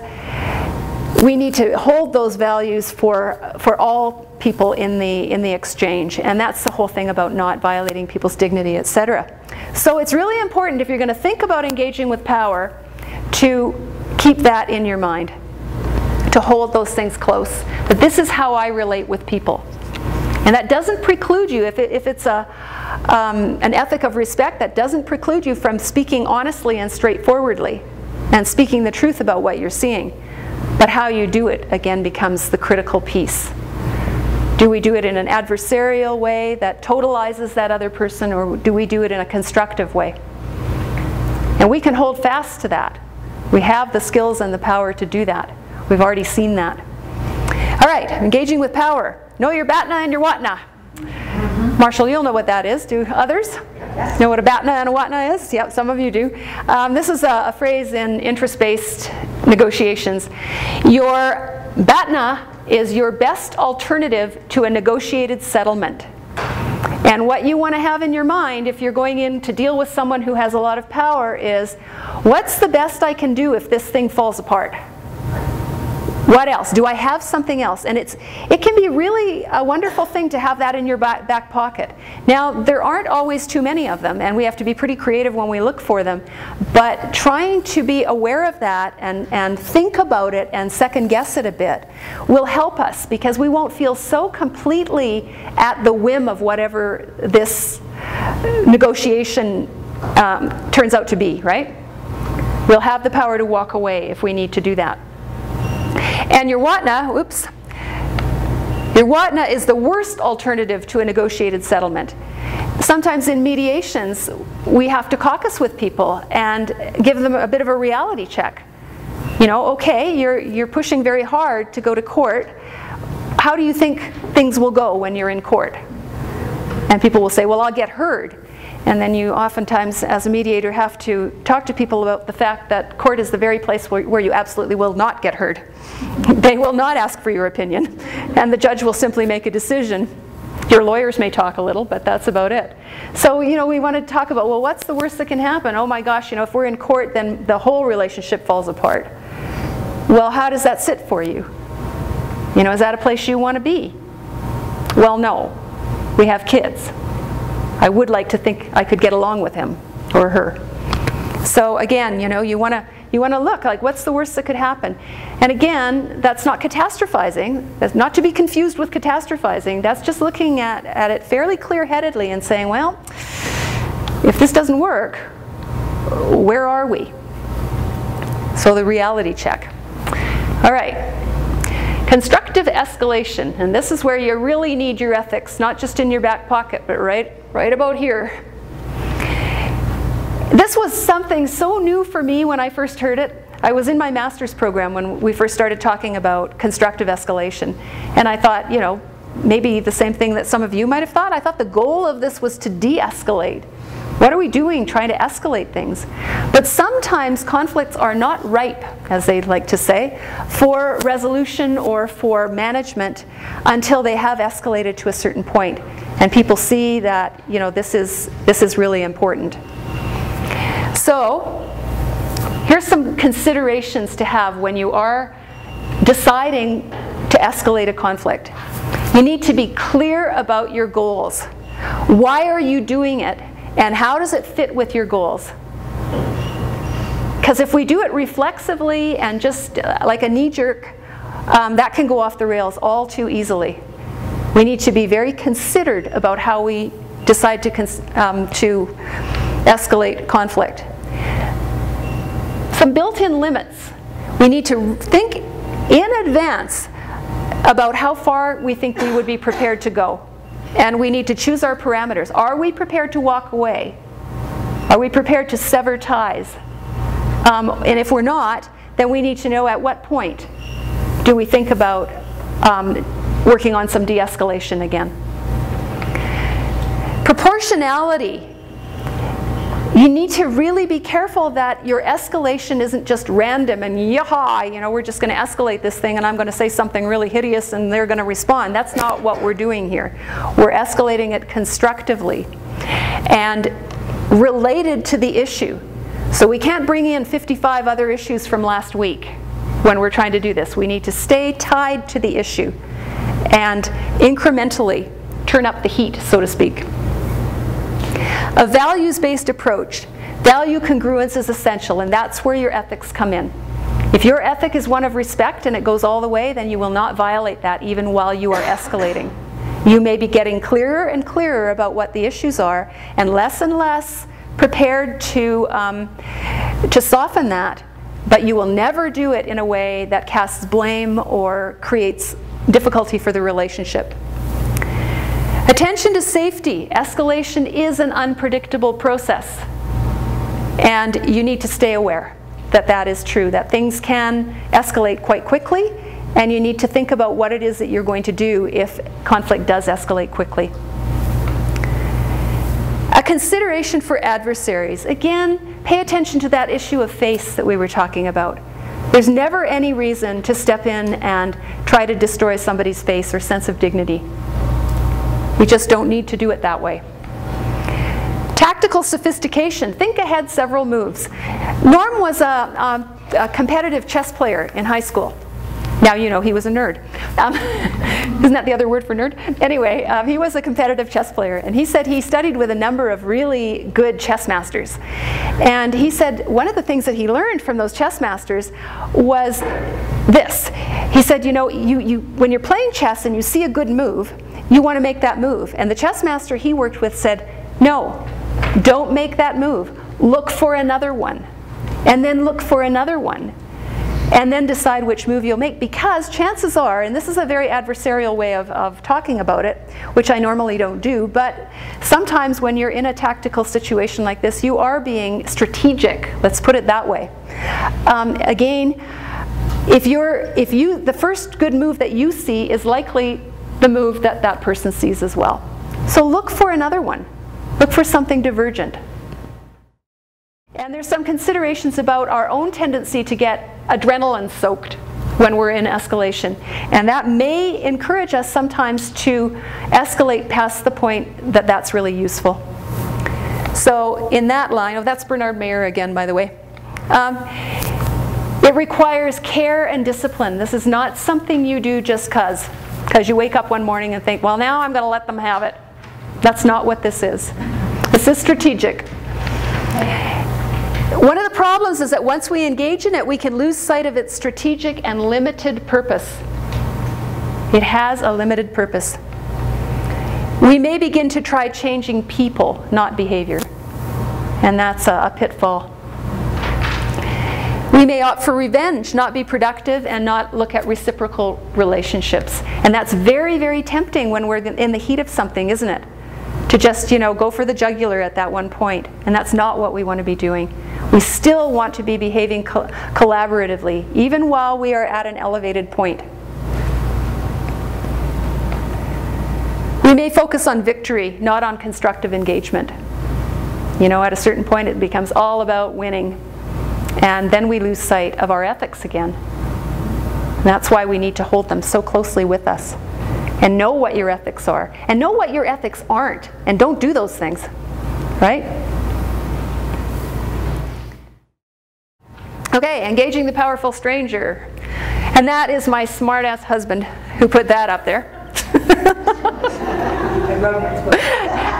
we need to hold those values for all people in the exchange, and that's the whole thing about not violating people's dignity, etc. So it's really important, if you're going to think about engaging with power, to keep that in your mind, to hold those things close. But this is how I relate with people. And that doesn't preclude you, if it's an ethic of respect, that doesn't preclude you from speaking honestly and straightforwardly and speaking the truth about what you're seeing. But how you do it, again, becomes the critical piece. Do we do it in an adversarial way that totalizes that other person, or do we do it in a constructive way? And we can hold fast to that. We have the skills and the power to do that. We've already seen that. All right, engaging with power. Know your batna and your watna. Marshall, you'll know what that is. Do others know what a batna and a watna is? Yep, some of you do. This is a phrase in interest-based negotiations. Your batna is your best alternative to a negotiated settlement. And what you want to have in your mind if you're going in to deal with someone who has a lot of power is, what's the best I can do if this thing falls apart? What else? Do I have something else? And it can be really a wonderful thing to have that in your back pocket. Now, there aren't always too many of them, and we have to be pretty creative when we look for them. But trying to be aware of that and think about it and second guess it a bit will help us, because we won't feel so completely at the whim of whatever this negotiation turns out to be, right? We'll have the power to walk away if we need to do that. And your watna, your watna is the worst alternative to a negotiated settlement. Sometimes in mediations, we have to caucus with people and give them a bit of a reality check. You know, okay, you're pushing very hard to go to court. How do you think things will go when you're in court? And people will say, well, I'll get heard. And then you oftentimes, as a mediator, have to talk to people about the fact that court is the very place where you absolutely will not get heard. They will not ask for your opinion, and the judge will simply make a decision. Your lawyers may talk a little, but that's about it. So, you know, we want to talk about, well, what's the worst that can happen? Oh my gosh, you know, if we're in court, then the whole relationship falls apart. Well, how does that sit for you? You know, is that a place you want to be? Well, no. We have kids. I would like to think I could get along with him or her. So again, you know, you want to look like, what's the worst that could happen? And again, that's not catastrophizing. That's not to be confused with catastrophizing. That's just looking at it fairly clear-headedly and saying, well, if this doesn't work, where are we? So the reality check. All right. Constructive escalation, and this is where you really need your ethics, not just in your back pocket, but right about here. This was something so new for me when I first heard it. I was in my master's program when we first started talking about constructive escalation, and I thought, you know, maybe the same thing that some of you might have thought. I thought the goal of this was to de-escalate. What are we doing trying to escalate things? But sometimes conflicts are not ripe, as they like to say, for resolution or for management until they have escalated to a certain point. And people see that, you know, this is really important. So here's some considerations to have when you are deciding to escalate a conflict. You need to be clear about your goals. Why are you doing it? And how does it fit with your goals? Because if we do it reflexively and just like a knee-jerk, that can go off the rails all too easily. We need to be very considered about how we decide to escalate conflict. Some built-in limits. We need to think in advance about how far we think we would be prepared to go. And we need to choose our parameters. Are we prepared to walk away? Are we prepared to sever ties? And if we're not, then we need to know at what point do we think about working on some de-escalation again. Proportionality. You need to really be careful that your escalation isn't just random and yaha, you know, we're just going to escalate this thing and I'm going to say something really hideous and they're going to respond. That's not what we're doing here. We're escalating it constructively and related to the issue. So we can't bring in 55 other issues from last week when we're trying to do this. We need to stay tied to the issue and incrementally turn up the heat, so to speak. A values-based approach. Value congruence is essential, and that's where your ethics come in. If your ethic is one of respect and it goes all the way, then you will not violate that even while you are escalating. You may be getting clearer and clearer about what the issues are and less prepared to soften that, but you will never do it in a way that casts blame or creates difficulty for the relationship. Attention to safety. Escalation is an unpredictable process. And you need to stay aware that that is true, that things can escalate quite quickly, and you need to think about what it is that you're going to do if conflict does escalate quickly. A consideration for adversaries. Again, pay attention to that issue of face that we were talking about. There's never any reason to step in and try to destroy somebody's face or sense of dignity. We just don't need to do it that way. Tactical sophistication. Think ahead several moves. Norm was a competitive chess player in high school. Now you know he was a nerd. Isn't that the other word for nerd? Anyway, he was a competitive chess player, and he said he studied with a number of really good chess masters. And he said one of the things that he learned from those chess masters was this. He said, you know, when you're playing chess and you see a good move, you want to make that move. And the chess master he worked with said, no, don't make that move. Look for another one, and then look for another one, and then decide which move you'll make, because chances are, and this is a very adversarial way of talking about it, which I normally don't do, but sometimes when you're in a tactical situation like this, you are being strategic, let's put it that way. Again, the first good move that you see is likely the move that that person sees as well. So look for another one. Look for something divergent. And there's some considerations about our own tendency to get adrenaline soaked when we're in escalation. And that may encourage us sometimes to escalate past the point that that's really useful. So in that line, oh, that's Bernard Mayer again, by the way. It requires care and discipline. This is not something you do just because you wake up one morning and think, well, now I'm going to let them have it. That's not what this is. This is strategic. One of the problems is that once we engage in it, we can lose sight of its strategic and limited purpose. It has a limited purpose. We may begin to try changing people, not behavior. And that's a pitfall. We may opt for revenge, not be productive, and not look at reciprocal relationships. And that's very, very tempting when we're in the heat of something, isn't it? To just, you know, go for the jugular at that one point. And that's not what we want to be doing. We still want to be behaving collaboratively, even while we are at an elevated point. We may focus on victory, not on constructive engagement. You know, at a certain point it becomes all about winning. And then we lose sight of our ethics again. And that's why we need to hold them so closely with us. And know what your ethics are. And know what your ethics aren't. And don't do those things. Right? Okay, engaging the powerful stranger. And that is my smart-ass husband who put that up there.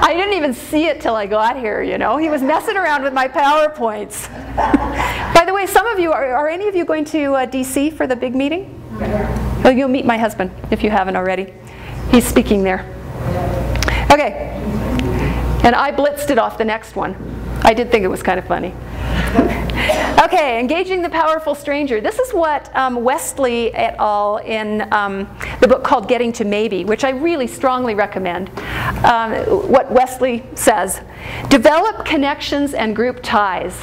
I didn't even see it till I got here, you know. He was messing around with my PowerPoints. By the way, some of you, are any of you going to DC for the big meeting? Oh, you'll meet my husband if you haven't already. He's speaking there. Okay. And I blitzed it off the next one. I did think it was kind of funny. Okay, engaging the powerful stranger. This is what Wesley et al. In the book called Getting to Maybe, which I really strongly recommend. What Wesley says, develop connections and group ties.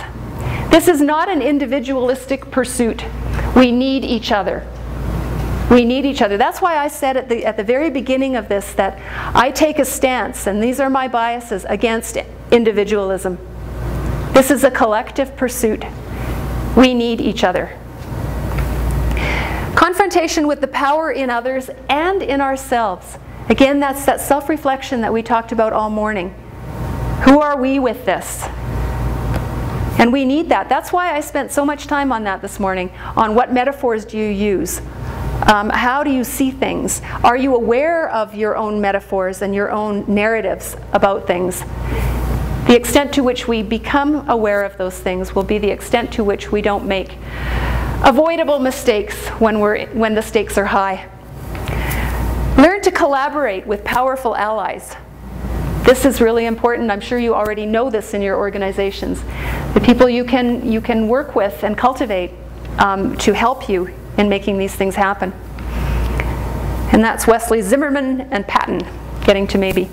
This is not an individualistic pursuit. We need each other. We need each other. That's why I said at the very beginning of this that I take a stance, and these are my biases, against individualism. This is a collective pursuit. We need each other. Confrontation with the power in others and in ourselves. Again, that's that self-reflection that we talked about all morning. Who are we with this? And we need that. That's why I spent so much time on that this morning, on what metaphors do you use? How do you see things? Are you aware of your own metaphors and your own narratives about things? The extent to which we become aware of those things will be the extent to which we don't make avoidable mistakes when the stakes are high. Learn to collaborate with powerful allies. This is really important. I'm sure you already know this in your organizations. The people you can work with and cultivate to help you in making these things happen. And that's Wesley, Zimmerman, and Patton, Getting to Maybe.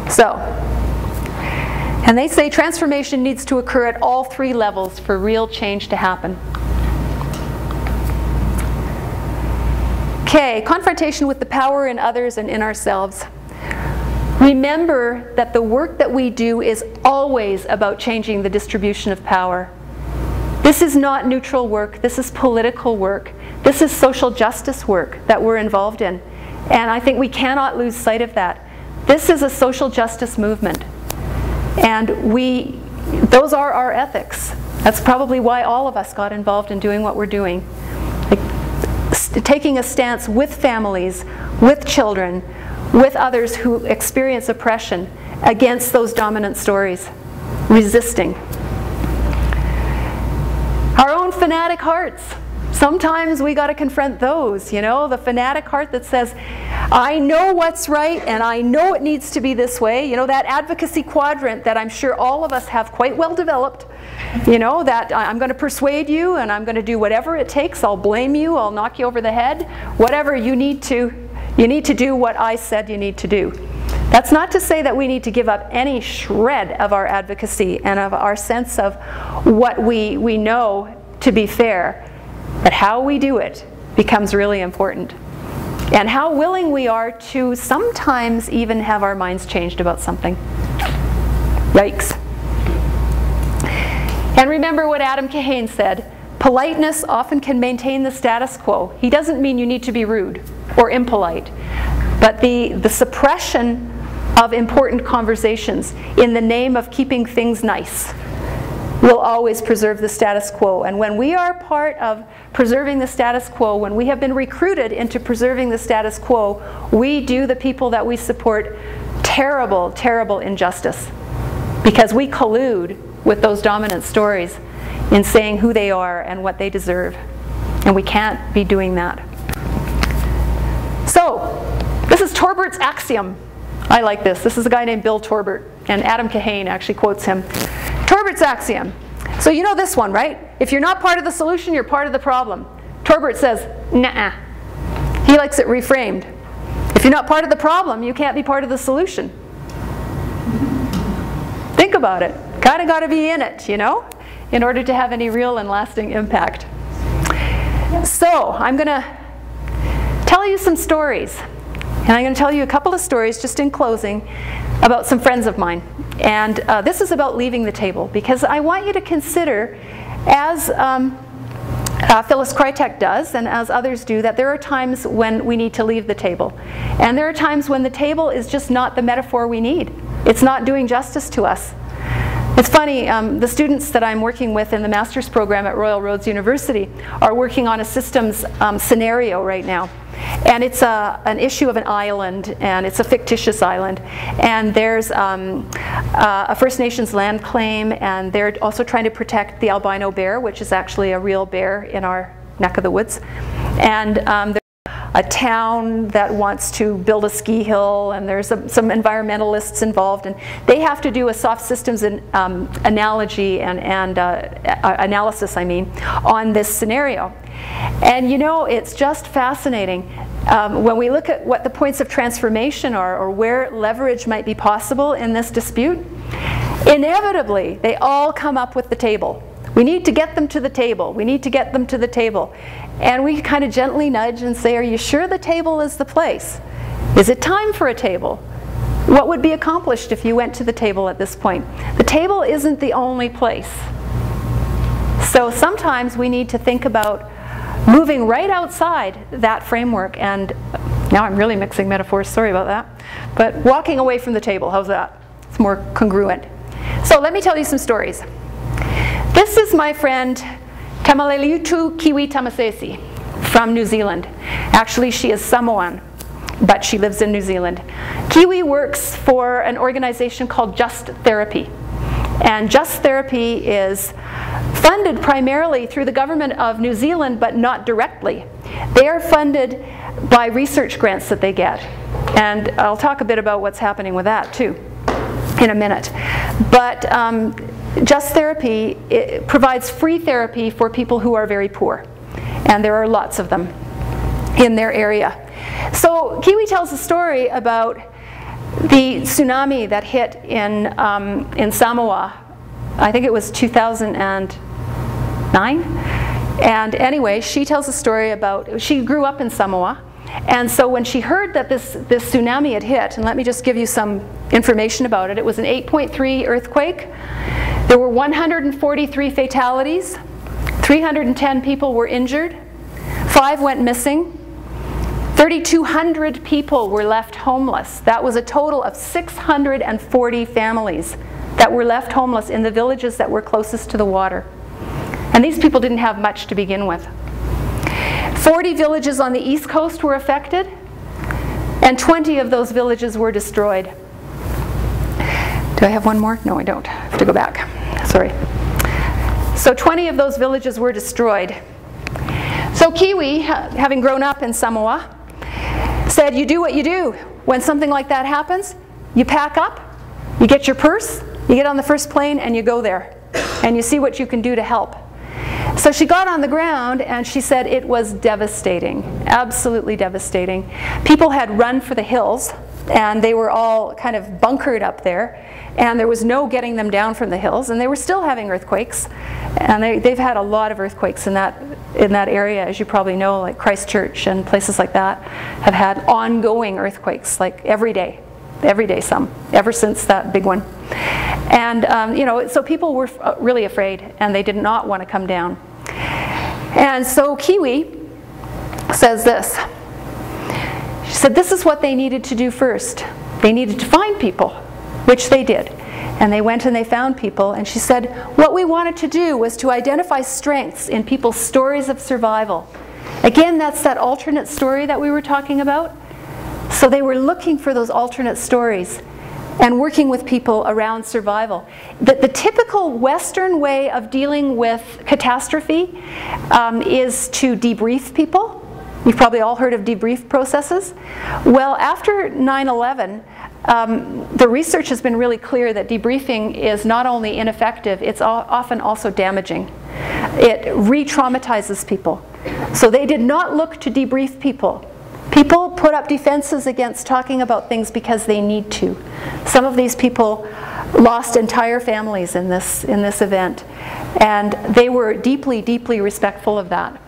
So, and they say transformation needs to occur at all three levels for real change to happen. Okay, confrontation with the power in others and in ourselves. Remember that the work that we do is always about changing the distribution of power. This is not neutral work. This is political work. This is social justice work that we're involved in. And I think we cannot lose sight of that. This is a social justice movement. And those are our ethics. That's probably why all of us got involved in doing what we're doing. Like, taking a stance with families, with children, with others who experience oppression against those dominant stories, resisting. Our own fanatic hearts. Sometimes we got to confront those, you know, the fanatic heart that says, I know what's right and I know it needs to be this way. You know, that advocacy quadrant that I'm sure all of us have quite well developed. You know, that I'm going to persuade you and I'm going to do whatever it takes. I'll blame you, I'll knock you over the head. Whatever you need to do what I said you need to do. That's not to say that we need to give up any shred of our advocacy and of our sense of what we know to be fair. But how we do it becomes really important. And how willing we are to sometimes even have our minds changed about something. Yikes. And remember what Adam Kahane said, politeness often can maintain the status quo. He doesn't mean you need to be rude or impolite, but the suppression of important conversations in the name of keeping things nice will always preserve the status quo. And when we are part of preserving the status quo, when we have been recruited into preserving the status quo, we do the people that we support terrible, terrible injustice. Because we collude with those dominant stories in saying who they are and what they deserve. And we can't be doing that. So, this is Turbits' axiom. I like this. This is a guy named Bill Turbit, and Adam Kahane actually quotes him. Turbits' axiom. So you know this one, right? If you're not part of the solution, you're part of the problem. Turbit says, nah. He likes it reframed. If you're not part of the problem, you can't be part of the solution. Think about it. Kind of got to be in it, you know, in order to have any real and lasting impact. So I'm going to tell you some stories. And I'm going to tell you a couple of stories just in closing about some friends of mine. And this is about leaving the table, because I want you to consider, as Phyllis Krytek does and as others do, that there are times when we need to leave the table. And there are times when the table is just not the metaphor we need. It's not doing justice to us. It's funny, the students that I'm working with in the master's program at Royal Roads University are working on a systems scenario right now. And it's an issue of an island, and it's a fictitious island. And there's a First Nations land claim, and they're also trying to protect the albino bear, which is actually a real bear in our neck of the woods. And there's a town that wants to build a ski hill, and there's some environmentalists involved, and they have to do a soft systems analogy and analysis, I mean, on this scenario. And you know, it's just fascinating when we look at what the points of transformation are, or where leverage might be possible in this dispute. Inevitably, they all come up with the table. We need to get them to the table. We need to get them to the table. And we kind of gently nudge and say, are you sure the table is the place? Is it time for a table? What would be accomplished if you went to the table at this point? The table isn't the only place. So sometimes we need to think about moving right outside that framework. And now I'm really mixing metaphors, sorry about that. But walking away from the table, how's that? It's more congruent. So let me tell you some stories. This is my friend Tamaleliutu Kiwi Tamasesi from New Zealand. Actually, she is Samoan, but she lives in New Zealand. Kiwi works for an organization called Just Therapy. And Just Therapy is funded primarily through the government of New Zealand, but not directly. They are funded by research grants that they get. And I'll talk a bit about what's happening with that too in a minute. But Just Therapy, it provides free therapy for people who are very poor. And there are lots of them in their area. So Kiwi tells a story about the tsunami that hit in Samoa. I think it was 2009. And anyway, she tells a story about, she grew up in Samoa. And so when she heard that this tsunami had hit, and let me just give you some information about it. It was an 8.3 earthquake. There were 143 fatalities. 310 people were injured. 5 went missing. 3,200 people were left homeless. That was a total of 640 families that were left homeless in the villages that were closest to the water. And these people didn't have much to begin with. 40 villages on the east coast were affected, and 20 of those villages were destroyed. Do I have one more? No, I don't. I have to go back. Sorry. So 20 of those villages were destroyed. So Kiwi, having grown up in Samoa, said, you do what you do. When something like that happens, you pack up, you get your purse, you get on the first plane, and you go there. And you see what you can do to help. So she got on the ground, and she said it was devastating, absolutely devastating. People had run for the hills, and they were all kind of bunkered up there, and there was no getting them down from the hills, and they were still having earthquakes. And they've had a lot of earthquakes in that area, as you probably know, like Christchurch and places like that have had ongoing earthquakes, like every day some, ever since that big one. And you know, so people were really afraid, and they did not want to come down. And so Kiwi says this. She said this is what they needed to do first. They needed to find people, which they did. And they went and they found people, and she said what we wanted to do was to identify strengths in people's stories of survival. Again, that's that alternate story that we were talking about. So they were looking for those alternate stories and working with people around survival. The typical Western way of dealing with catastrophe is to debrief people. You've probably all heard of debrief processes. Well, after 9/11, the research has been really clear that debriefing is not only ineffective, it's often also damaging. It re-traumatizes people. So they did not look to debrief people. People put up defenses against talking about things because they need to. Some of these people lost entire families in this event, and they were deeply, deeply respectful of that.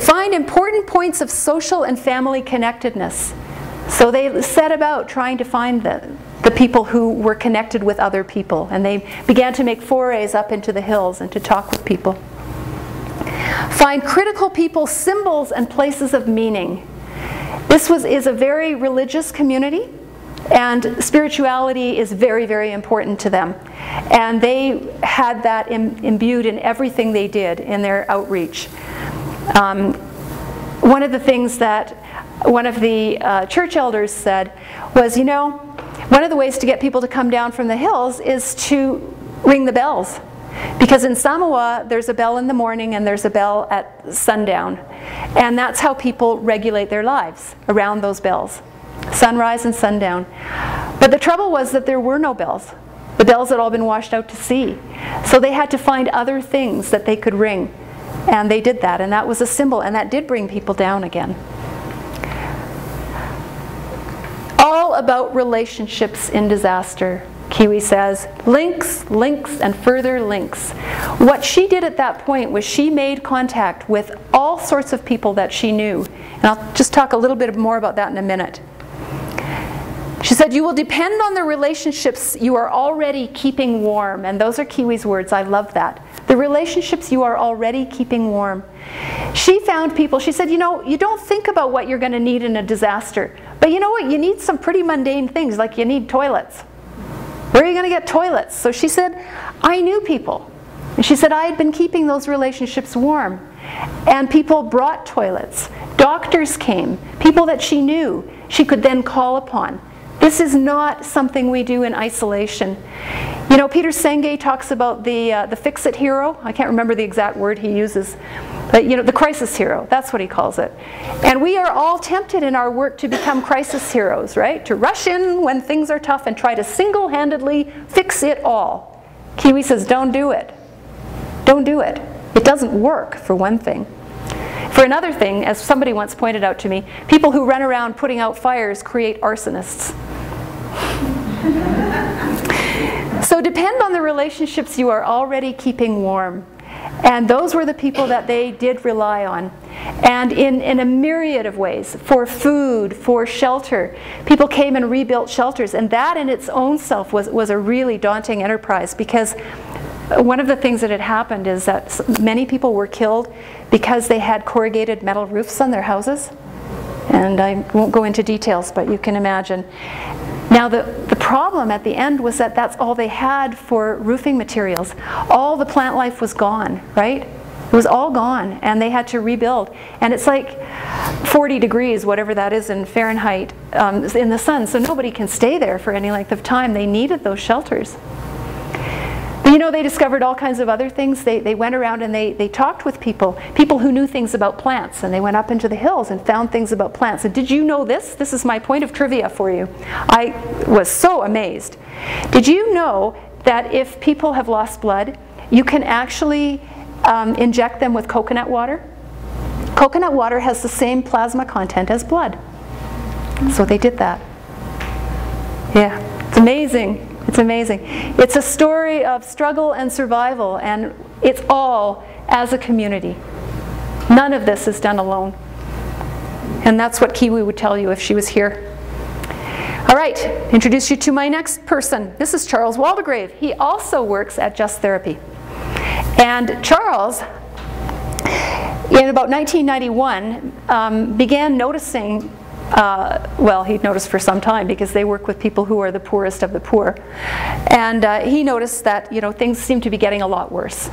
Find important points of social and family connectedness. So they set about trying to find the people who were connected with other people, and they began to make forays up into the hills and to talk with people. Find critical people, symbols, and places of meaning. This is a very religious community, and spirituality is very, very important to them. And they had that imbued in everything they did in their outreach. One of the things that one of the church elders said was, you know, one of the ways to get people to come down from the hills is to ring the bells. Because in Samoa, there's a bell in the morning and there's a bell at sundown. And that's how people regulate their lives, around those bells. Sunrise and sundown. But the trouble was that there were no bells. The bells had all been washed out to sea. So they had to find other things that they could ring. And they did that, and that was a symbol, and that did bring people down again. All about relationships in disaster. Kiwi says, links, links, and further links. What she did at that point was she made contact with all sorts of people that she knew. And I'll just talk a little bit more about that in a minute. She said, you will depend on the relationships you are already keeping warm. And those are Kiwi's words. I love that. The relationships you are already keeping warm. She found people, she said, you know, you don't think about what you're going to need in a disaster. But you know what? You need some pretty mundane things, like you need toilets. Where are you going to get toilets? So she said, I knew people. And she said, I had been keeping those relationships warm. And people brought toilets. Doctors came. People that she knew she could then call upon. This is not something we do in isolation. You know, Peter Senge talks about the fix-it hero. I can't remember the exact word he uses. But, you know, the crisis hero, that's what he calls it. And we are all tempted in our work to become crisis heroes, right? To rush in when things are tough and try to single-handedly fix it all. Kiwi says, don't do it. Don't do it. It doesn't work, for one thing. For another thing, as somebody once pointed out to me, people who run around putting out fires create arsonists. So depend on the relationships you are already keeping warm. And those were the people that they did rely on. And in a myriad of ways, for food, for shelter. People came and rebuilt shelters. And that in its own self was a really daunting enterprise, because one of the things that had happened is that many people were killed because they had corrugated metal roofs on their houses. And I won't go into details, but you can imagine. Now the problem at the end was that that's all they had for roofing materials. All the plant life was gone, right? It was all gone, and they had to rebuild. And it's like 40 degrees, whatever that is in Fahrenheit, in the sun, so nobody can stay there for any length of time. They needed those shelters. But you know, they discovered all kinds of other things. They went around and they talked with people who knew things about plants, and they went up into the hills and found things about plants. And did you know this? This is my point of trivia for you. I was so amazed. Did you know that if people have lost blood, you can actually inject them with coconut water? Coconut water has the same plasma content as blood. So they did that. Yeah, it's amazing. It's amazing. It's a story of struggle and survival, and it's all as a community. None of this is done alone. And that's what Kiwi would tell you if she was here. All right, introduce you to my next person. This is Charles Waldegrave. He also works at Just Therapy. And Charles, in about 1991, began noticing, well, he'd noticed for some time because they work with people who are the poorest of the poor. And he noticed that, you know, things seemed to be getting a lot worse.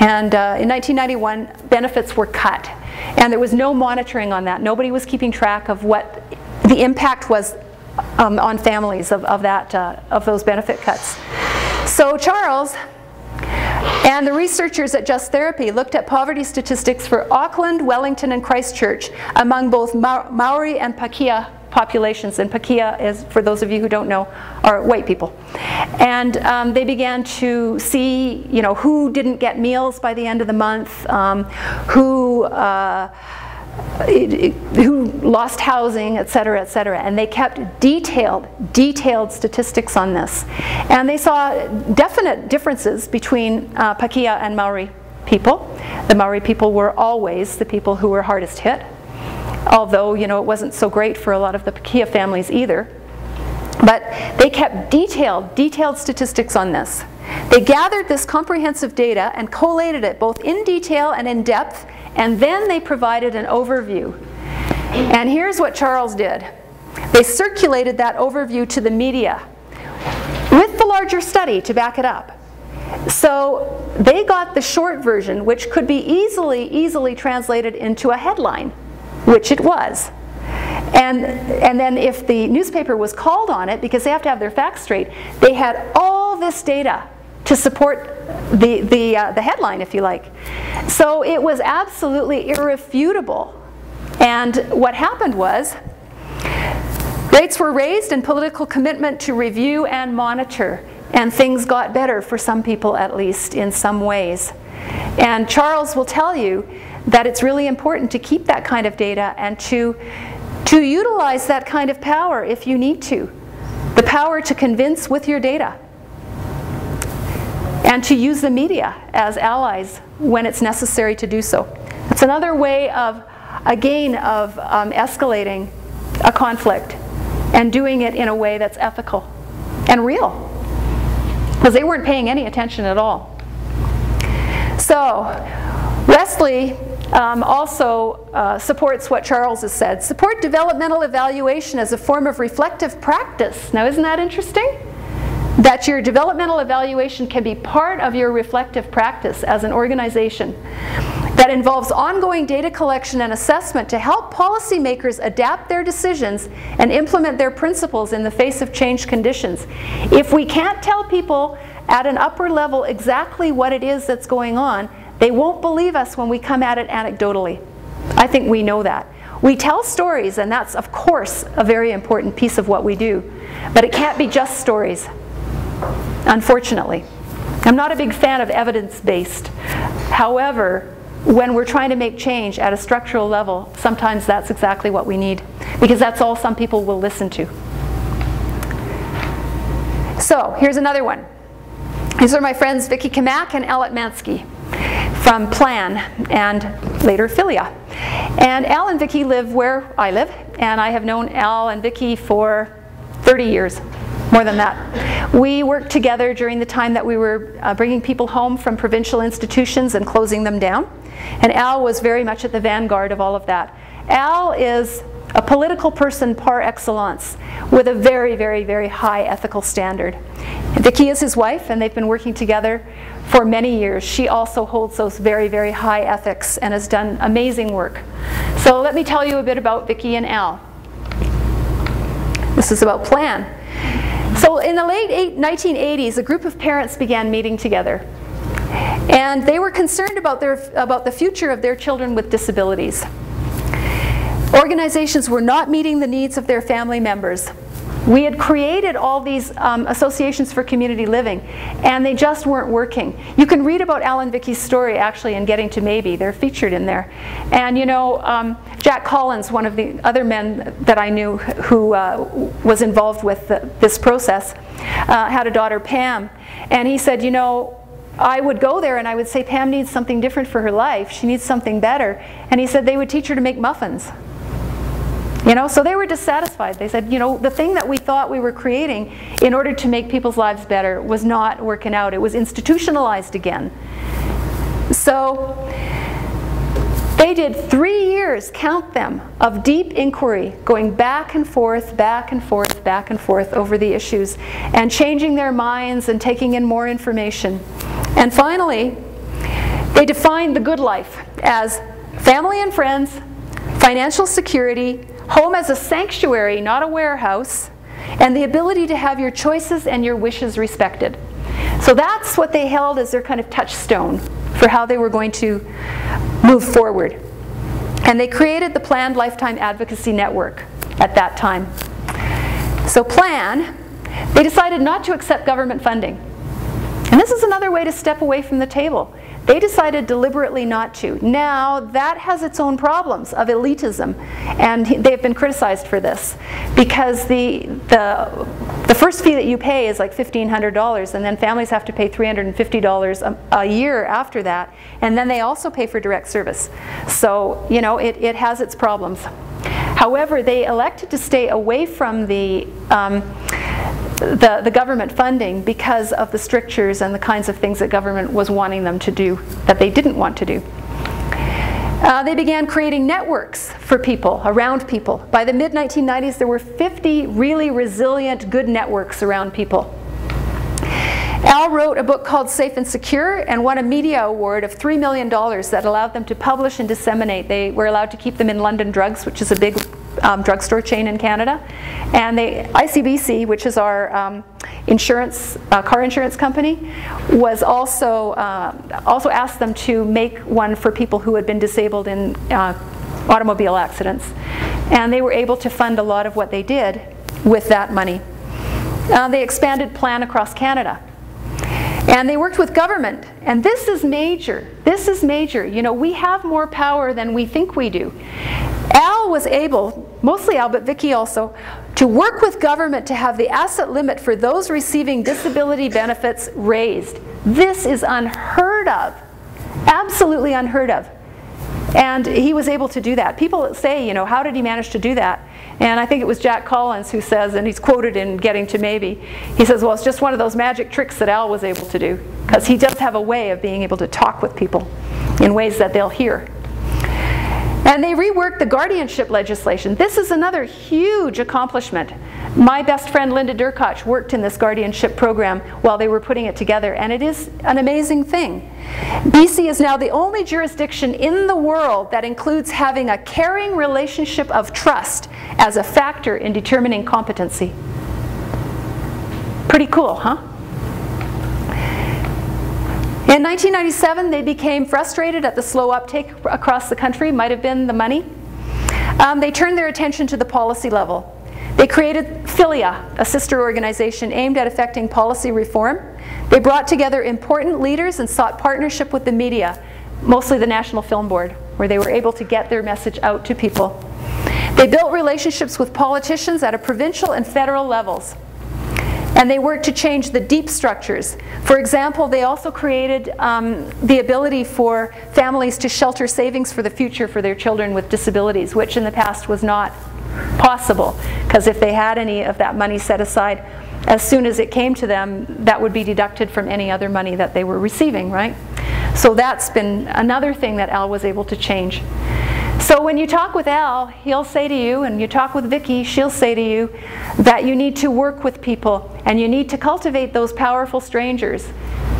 And in 1991, benefits were cut. And there was no monitoring on that. Nobody was keeping track of what the impact was on families of those benefit cuts. So Charles and the researchers at Just Therapy looked at poverty statistics for Auckland, Wellington, and Christchurch among both Maori and Pakeha populations. And Pakeha is, for those of you who don't know, are white people. And they began to see, you know, who didn't get meals by the end of the month, who lost housing, et cetera, et cetera. And they kept detailed statistics on this. And they saw definite differences between Pakeha and Maori people. The Maori people were always the people who were hardest hit, although, you know, it wasn't so great for a lot of the Pakeha families either. But they kept detailed statistics on this. They gathered this comprehensive data and collated it both in detail and in depth, and then they provided an overview. And here's what Charles did. They circulated that overview to the media with the larger study to back it up. So they got the short version, which could be easily translated into a headline, which it was. And then if the newspaper was called on it, because they have to have their facts straight, they had all this data to support the headline, if you like. So it was absolutely irrefutable. And what happened was, rates were raised and political commitment to review and monitor, and things got better for some people, at least in some ways. And Charles will tell you that it's really important to keep that kind of data and to utilize that kind of power if you need to. The power to convince with your data. And to use the media as allies when it's necessary to do so. It's another way of, again, of escalating a conflict and doing it in a way that's ethical and real. Because they weren't paying any attention at all. So, Wesley also supports what Charles has said. Support developmental evaluation as a form of reflective practice. Now, isn't that interesting? That your developmental evaluation can be part of your reflective practice as an organization that involves ongoing data collection and assessment to help policymakers adapt their decisions and implement their principles in the face of changed conditions. If we can't tell people at an upper level exactly what it is that's going on, they won't believe us when we come at it anecdotally. I think we know that. We tell stories, and that's, of course, a very important piece of what we do. But it can't be just stories. Unfortunately. I'm not a big fan of evidence-based. However, when we're trying to make change at a structural level, sometimes that's exactly what we need, because that's all some people will listen to. So, here's another one. These are my friends Vicki Kamak and Al Atmansky from Plan and later Philia. And Al and Vicki live where I live, and I have known Al and Vicki for 30 years. More than that. We worked together during the time that we were bringing people home from provincial institutions and closing them down. And Al was very much at the vanguard of all of that. Al is a political person par excellence with a very, very, very high ethical standard. Vicki is his wife, and they've been working together for many years. She also holds those very, very high ethics and has done amazing work. So let me tell you a bit about Vicki and Al. This is about plan. So in the late 1980s, a group of parents began meeting together. And they were concerned about the future of their children with disabilities. Organizations were not meeting the needs of their family members. We had created all these associations for community living, and they just weren't working. You can read about Al and Vicki's story actually in Getting to Maybe. They're featured in there. And you know, Jack Collins, one of the other men that I knew who was involved with this process, had a daughter, Pam, and he said, you know, I would go there and I would say, Pam needs something different for her life. She needs something better. And he said they would teach her to make muffins. You know, so they were dissatisfied. They said, you know, the thing that we thought we were creating in order to make people's lives better was not working out. It was institutionalized again. So they did 3 years, count them, of deep inquiry, going back and forth, back and forth, back and forth over the issues, and changing their minds and taking in more information. And finally, they defined the good life as family and friends, financial security, home as a sanctuary, not a warehouse, and the ability to have your choices and your wishes respected. So that's what they held as their kind of touchstone for how they were going to move forward. And they created the Planned Lifetime Advocacy Network at that time. So PLAN, they decided not to accept government funding. And this is another way to step away from the table. They decided deliberately not to. Now, that has its own problems of elitism, and they've been criticized for this, because the first fee that you pay is like $1,500, and then families have to pay $350 a year after that, and then they also pay for direct service. So, you know, it has its problems. However, they elected to stay away from the government funding because of the strictures and the kinds of things that government was wanting them to do that they didn't want to do. They began creating networks for people, around people. By the mid-1990s, there were 50 really resilient, good networks around people. Al wrote a book called Safe and Secure and won a media award of $3 million that allowed them to publish and disseminate. They were allowed to keep them in London Drugs, which is a big drugstore chain in Canada. And ICBC, which is our car insurance company, was also asked them to make one for people who had been disabled in automobile accidents. And they were able to fund a lot of what they did with that money. They expanded PLAN across Canada. And they worked with government, and this is major. This is major. You know, we have more power than we think we do. Al was able, mostly Al, but Vicki also, to work with government to have the asset limit for those receiving disability benefits raised. This is unheard of, absolutely unheard of. And he was able to do that. People say, you know, how did he manage to do that? And I think it was Jack Collins who says, and he's quoted in Getting to Maybe, he says, well, it's just one of those magic tricks that Al was able to do, because he does have a way of being able to talk with people in ways that they'll hear. And they reworked the guardianship legislation. This is another huge accomplishment. My best friend Linda Durkach worked in this guardianship program while they were putting it together, and it is an amazing thing. BC is now the only jurisdiction in the world that includes having a caring relationship of trust as a factor in determining competency. Pretty cool, huh? In 1997, they became frustrated at the slow uptake across the country. Might have been the money. They turned their attention to the policy level. They created Philia, a sister organization aimed at effecting policy reform. They brought together important leaders and sought partnership with the media, mostly the National Film Board, where they were able to get their message out to people. They built relationships with politicians at a provincial and federal levels. And they worked to change the deep structures. For example, they also created the ability for families to shelter savings for the future for their children with disabilities, which in the past was not possible, because if they had any of that money set aside, as soon as it came to them, that would be deducted from any other money that they were receiving, right? So that's been another thing that Al was able to change. So when you talk with Al, he'll say to you, and you talk with Vicki, she'll say to you, that you need to work with people, and you need to cultivate those powerful strangers,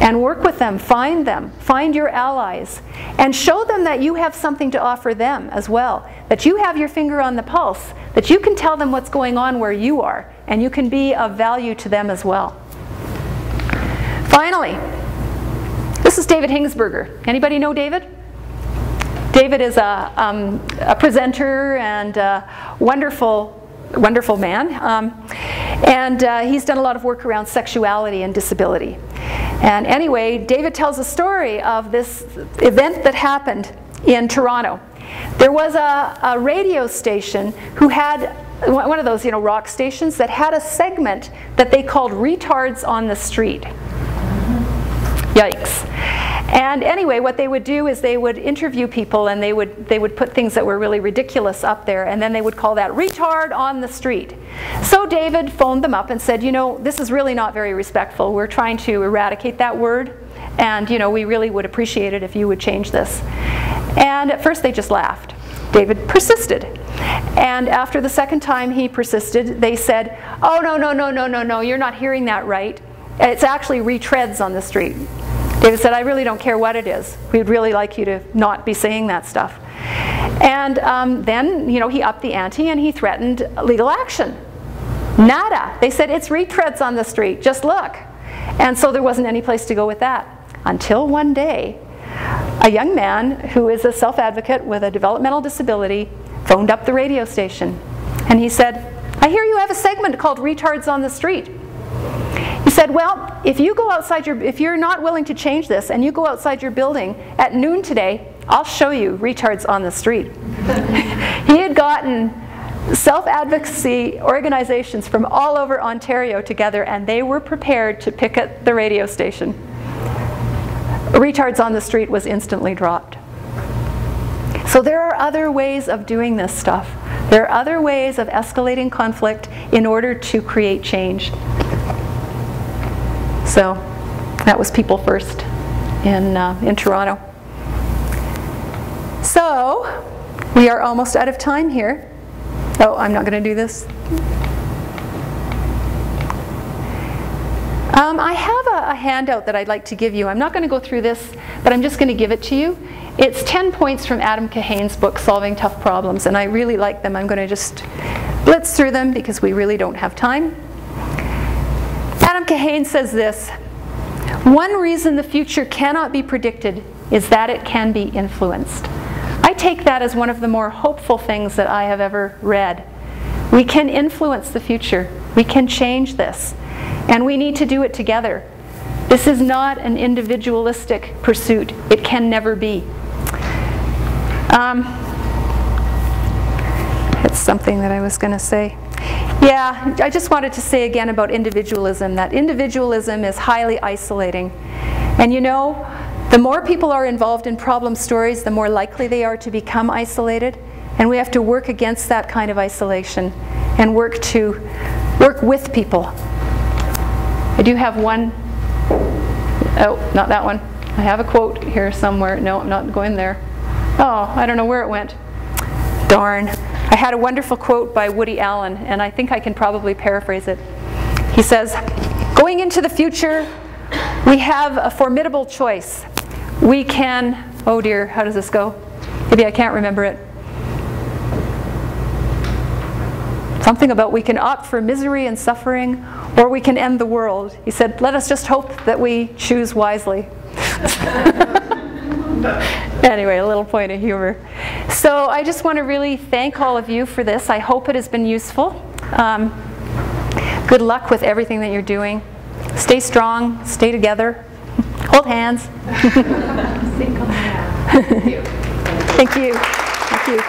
and work with them, find your allies, and show them that you have something to offer them as well, that you have your finger on the pulse, that you can tell them what's going on where you are, and you can be of value to them as well. Finally, this is David Hingsberger. Anybody know David? David is a presenter and a wonderful man. He's done a lot of work around sexuality and disability. And anyway, David tells a story of this event that happened in Toronto. There was a radio station who had one of those, rock stations that had a segment that they called Retards on the Street. Yikes. And anyway, what they would do is they would interview people, and they would put things that were really ridiculous up there, and then they would call that retard on the street. So David phoned them up and said, this is really not very respectful. We're trying to eradicate that word, and we really would appreciate it if you would change this. And at first they just laughed. David persisted. And after the second time he persisted, they said, oh, no, you're not hearing that right. It's actually retreads on the street. David said, I really don't care what it is. We'd really like you to not be saying that stuff. And then, he upped the ante and he threatened legal action. Nada. They said, it's retreads on the street. Just look. And so there wasn't any place to go with that. Until one day, a young man who is a self-advocate with a developmental disability phoned up the radio station. And he said, I hear you have a segment called Retards on the Street. He said, well, if you're not willing to change this and you go outside your building at noon today, I'll show you retards on the street. He had gotten self-advocacy organizations from all over Ontario together, and they were prepared to picket the radio station. Retards on the Street was instantly dropped. So there are other ways of doing this stuff. There are other ways of escalating conflict in order to create change. So that was People First in Toronto. So we are almost out of time here. Oh, I'm not going to do this. I have a handout that I'd like to give you. I'm not going to go through this, but I'm just going to give it to you. It's 10 points from Adam Kahane's book, Solving Tough Problems, and I really like them. I'm going to just blitz through them because we really don't have time. Adam Kahane says this: one reason the future cannot be predicted is that it can be influenced. I take that as one of the more hopeful things that I have ever read. We can influence the future. We can change this. And we need to do it together. This is not an individualistic pursuit. It can never be. It's something that I was going to say. Yeah, I just wanted to say again about individualism, that individualism is highly isolating. And the more people are involved in problem stories, the more likely they are to become isolated. And we have to work against that kind of isolation and work with people. I do have one. Oh, not that one. I have a quote here somewhere. No, I'm not going there. Oh, I don't know where it went. Darn. I had a wonderful quote by Woody Allen, and I think I can probably paraphrase it. He says, going into the future, we have a formidable choice. We can, oh dear, how does this go? Maybe I can't remember it. Something about we can opt for misery and suffering, or we can end the world. He said, let us just hope that we choose wisely. Anyway, a little point of humor. So I just want to really thank all of you for this. I hope it has been useful. Good luck with everything that you're doing. Stay strong, stay together, hold hands. Thank you. Thank you.